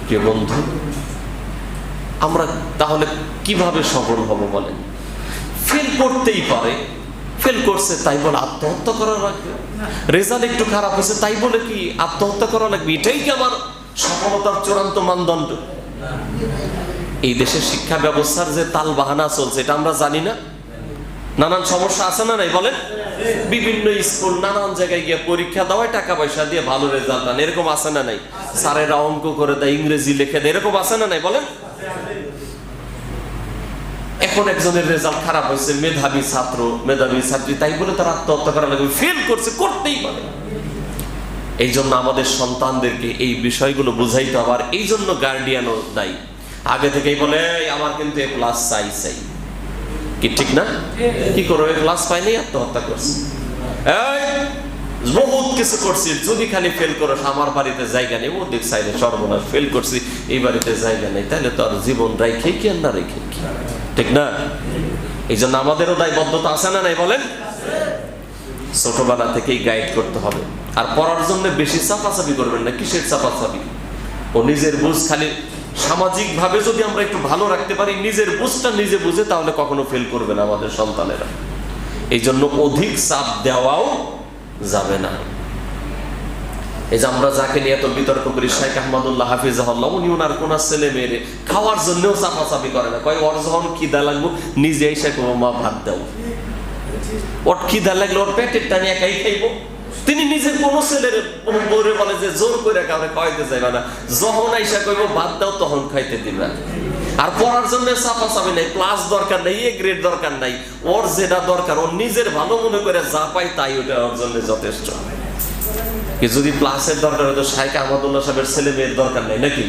প্রিয় বন্ধু, আমরা তাহলে কিভাবে সফল হব বলেন? ফেল করতেই পারে, ফেল করছে তাই বলে আত্মহত্যা করা লাগবে? রেজাল্ট একটু খারাপ হয়েছে তাই বলে কি আত্মহত্যা করা লাগবে? এটাই কি আমার সফলতার চূড়ান্ত মানদণ্ড? এই দেশের শিক্ষা ব্যবস্থার যে তাল বাহানা চলছে এটা আমরা জানি না? নানান সমস্যা আছে না নাই বলেন? বিভিন্ন স্কুল নানান জায়গায় গিয়ে পরীক্ষা দেওয়ায় টাকা পয়সা দিয়ে ভালো রেজাল্ট আন, এরকম আছে না নাই? স্যারেরা অঙ্ক করে দেয়, ইংরেজি লিখে দেয়, এরকম আছে না নাই বলেন? এখন একজনের রেজাল্ট খারাপ হয়েছে, মেধাবী ছাত্র মেধাবী ছাত্রী, তাই বলে তার আত্মহত্যা করা লাগবে? ফেল করছে, করতেই পারে। এই জন্য আমাদের সন্তানদেরকে এই বিষয়গুলো বুঝাইতে হবে। আর এই জন্য গার্ডিয়ানও দায়ী, আগে থেকেই বলে আমার কিন্তু এ প্লাস চাই চাই, কি ঠিক না? কি করো, এ প্লাস পাইনি, আত্মহত্যা করছে। বহুত কিছু করছি, যদি খালি ফেল করো, আমার বাড়িতে জায়গা নেই, ও দেখ চাইলে সর্বনাশ, ফেল করছি, এই বাড়িতে জায়গা নেই, তাহলে তো আর জীবন রেখে কি আর না রেখে কি, ঠিক না? এই জন্য আমাদেরও দায়বদ্ধতা আছে না নাই বলেন? ছোটবেলা থেকেই গাইড করতে হবে। আর পড়ার জন্য বেশি চাপাচাপি করবেন না। কিসের চাপাচাপি? ও নিজের বুঝ, খালি সামাজিক ভাবে যদি আমরা একটু ভালো রাখতে পারি, নিজের বুঝটা নিজে বুঝে, তাহলে কখনো ফেল করবে না আমাদের সন্তানেরা। এই জন্য অধিক চাপ দেওয়াও যাবে না। এই যে আমরা যাকে নিয়ে এত বিতর্ক করি, শাইখ আহমদুল্লাহ হাফিজাহুল্লাহ, উনি ওনার কোন ছেলে মেয়েরে খাওয়ার জন্যও চাপাচাপি করে না। কয় ওর যখন খিদা লাগবো নিজে এসে কবো মা ভাত দাও, ওর খিদা লাগলে ওর পেটের টানে একাই খাইবো। তিনি নিজের কোন ছেলের বলে বলে যে জোর করে কাউরে খাওয়াইতে চাইবে না, যখন আইসা কইবো ভাত দাও তখন খাইতে দিবে। আর পড়ার জন্য চাপাচাপি নাই, ক্লাস দরকার নাই, এ গ্রেড দরকার নাই, ওর যেটা দরকার ওর নিজের ভালো মনে করে যা পাই তাই ওটা ওর জন্য যথেষ্ট। যদি প্লাসের দরকার হতো শাইখ আহমদুল্লাহ সাহেবের ছেলে মেয়ের দরকার নাই নাকি?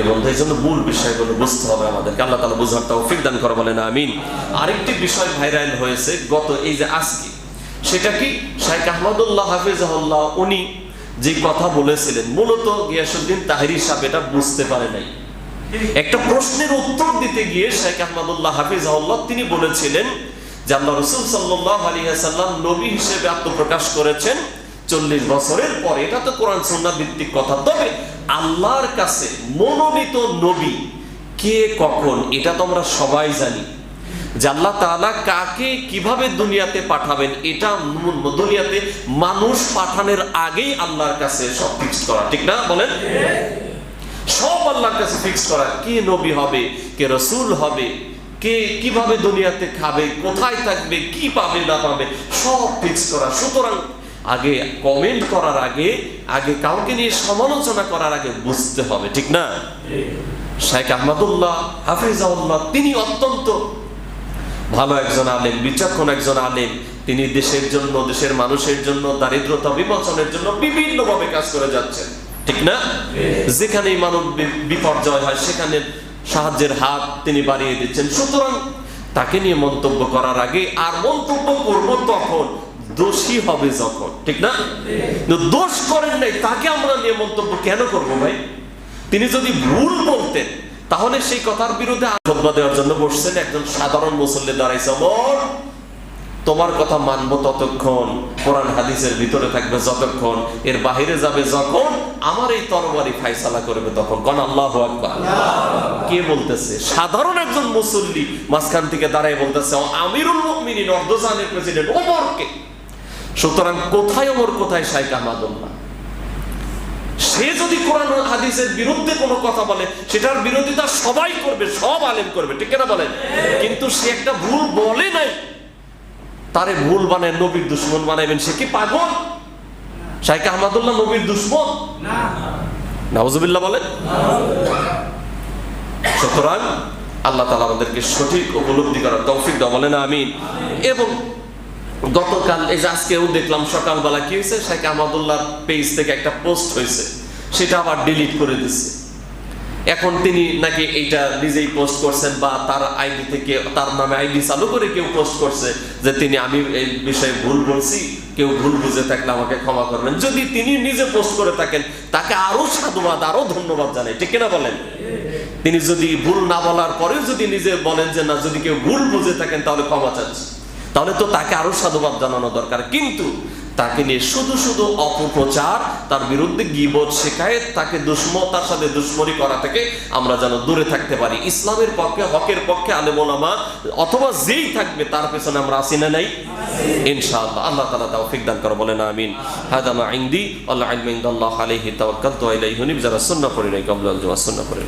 বন্ধু, এই জন্য মূল বিষয়গুলো বুঝতে হবে আমাদেরকে। আল্লাহ তাআলা বুঝার তৌফিক দান করে, বলেন আমিন। আরেকটি বিষয় ভাইরাল হয়েছে গত এই যে আজকে, সেটা কি? শাইখ আহমদুল্লাহ হাফিজাহুল্লাহ উনি যে কথা বলেছিলেন, মূলত গিয়াসউদ্দিন তাহেরি সাহেব এটা বুঝতে পারে নাই। একটা প্রশ্নের উত্তর দিতে গিয়ে শাইখ আহমদুল্লাহ হাফিজাহুল্লাহ তিনি বলেছিলেন যে আল্লাহ রাসূল সাল্লাল্লাহু আলাইহি ওয়াসাল্লাম নবী হিসেবে আত্মপ্রকাশ করেছেন 40 বছরের পরে। এটা তো কোরআন সুন্নাহ ভিত্তিক কথা। তবে আল্লাহর কাছে মনোনীত নবী কে কখন এটা তো আমরা সবাই জানি, যে আল্লাহ তাআলা কাকে কিভাবে দুনিয়াতে পাঠাবেন এটা দুনিয়াতে মানুষ পাঠানোর আগেই আল্লাহর কাছে সব ফিক্স করা, ঠিক না বলেন? সব আল্লাহর কাছে ফিক্স করা, কে নবী হবে, কে রাসূল হবে, কে কিভাবে দুনিয়াতে খাবে, কোথায় থাকবে, কি পাবে না পাবে, সব ফিক্স করা। সুতরাং আগে কমেন্ট করার আগে, আগে কাউকে নিয়ে সমালোচনা করার আগে বুঝতে হবে, ঠিক না? শাইখ আহমদুল্লাহ হাফিজাহুল্লাহ তিনি অত্যন্ত ভালো একজন আলেম, বিচক্ষণ একজন আলেম। তিনি দেশের জন্য, দেশের মানুষের জন্য, দারিদ্রতা বিমোচনের জন্য বিভিন্ন ভাবে কাজ করে যাচ্ছেন, ঠিক না? যেখানেই মানব বিপর্যয় হয় সেখানে সাহায্যের হাত তিনি বাড়িয়ে দিচ্ছেন। সুতরাং তাকে নিয়ে মন্তব্য করার আগে, আর মন্তব্য করব তখন দোষী হবে যখন, ঠিক না? দোষ করেন নাই, তাকে আমরা নিয়ে মন্তব্য কেন করব ভাই? তিনি যদি ভুল বলতেন তাহলে সেই কথার বিরুদ্ধে ফতোয়া দেওয়ার জন্য বসছেন একজন সাধারণ মুসল্লি দাঁড়াইছে, ওমর তোমার কথা মানবো ততক্ষণ, কোরআন হাদিসের ভিতরে থাকবে যতক্ষণ, এর বাহিরে যাবে যখন, আমার এই তরবারি ফায়সালা করবে তখন। কোন আল্লাহু আকবার। কে বলতেছে? সাধারণ একজন মুসল্লি মাঝখান থেকে দাঁড়ায় বলতেছে আমিরুল মুমিনিন অর্ধজাহানের প্রেসিডেন্ট ওমরকে। সুতরাং কোথায় ওমর, কোথায় শাইখ আহমদুল্লাহ? সে যদি কোরআন হাদিসের বিরুদ্ধে কোনো কথা বলে সেটার বিরোধিতা সবাই করবে, সব আলেম করবে, ঠিক না বলেন? কিন্তু সে একটা ভুল বলে নাই, তারে ভুল বানায় নবীর দুশমন বানাইবেন, সে কি পাগল? শাইখ আহমদুল্লাহ নবীর দুশমন? নাউজুবিল্লাহ বলেন। সুতরাং আল্লাহ তাআলা আমাদেরকে সঠিক উপলব্ধি করার তৌফিক দাও, বলেন আমিন। এবং গতকাল এই যে আজকেও দেখলাম সকালবেলা কি হয়েছে, শাইখ আহমদুল্লাহ পেজ থেকে একটা পোস্ট হয়েছে, সেটা আবার ডিলিট করে দিচ্ছে। এখন তিনি নাকি এইটা নিজেই পোস্ট করছেন, বা তার আইডি থেকে, তার নামে আইডি চালু করে কেউ পোস্ট করছে যে তিনি, আমি এই বিষয়ে ভুল বলছি, কেউ ভুল বুঝে থাকলে আমাকে ক্ষমা করবেন। যদি তিনি নিজে পোস্ট করে থাকেন তাকে আরো সাধুবাদ, আরো ধন্যবাদ জানাই, ঠিক কিনা বলেন? তিনি যদি ভুল না বলার পরেও যদি নিজে বলেন যে না, যদি কেউ ভুল বুঝে থাকেন তাহলে ক্ষমা চাচ্ছি, তাহলে তো তাকে আরো সাধুবাদ জানানো দরকার। কিন্তু তাকে নিয়ে শুধু শুধু অপপ্রচার, তার বিরুদ্ধে গীবত, শিকায়েত, তাকে তার সাথে দুশমনি করা থেকে আমরা যেন দূরে থাকতে পারি। ইসলামের পক্ষে, হকের পক্ষে আলেম ওলামা অথবা যেই থাকবে তার পেছনে আমরা আসি না নাই? ইনশাআল্লাহ। আল্লাহ তাআলা তৌফিক দান করে, বলেন আমিন। হাদা মা ইনদি, আল্লাহ ইলমু ইনদাল্লাহ আলাইহি তাওয়াক্কালতু ওয়া ইলাইহি উনীব। যারা সুন্নাহ পড়ে নাই, কবুল আল সুন্নাহ পড়ে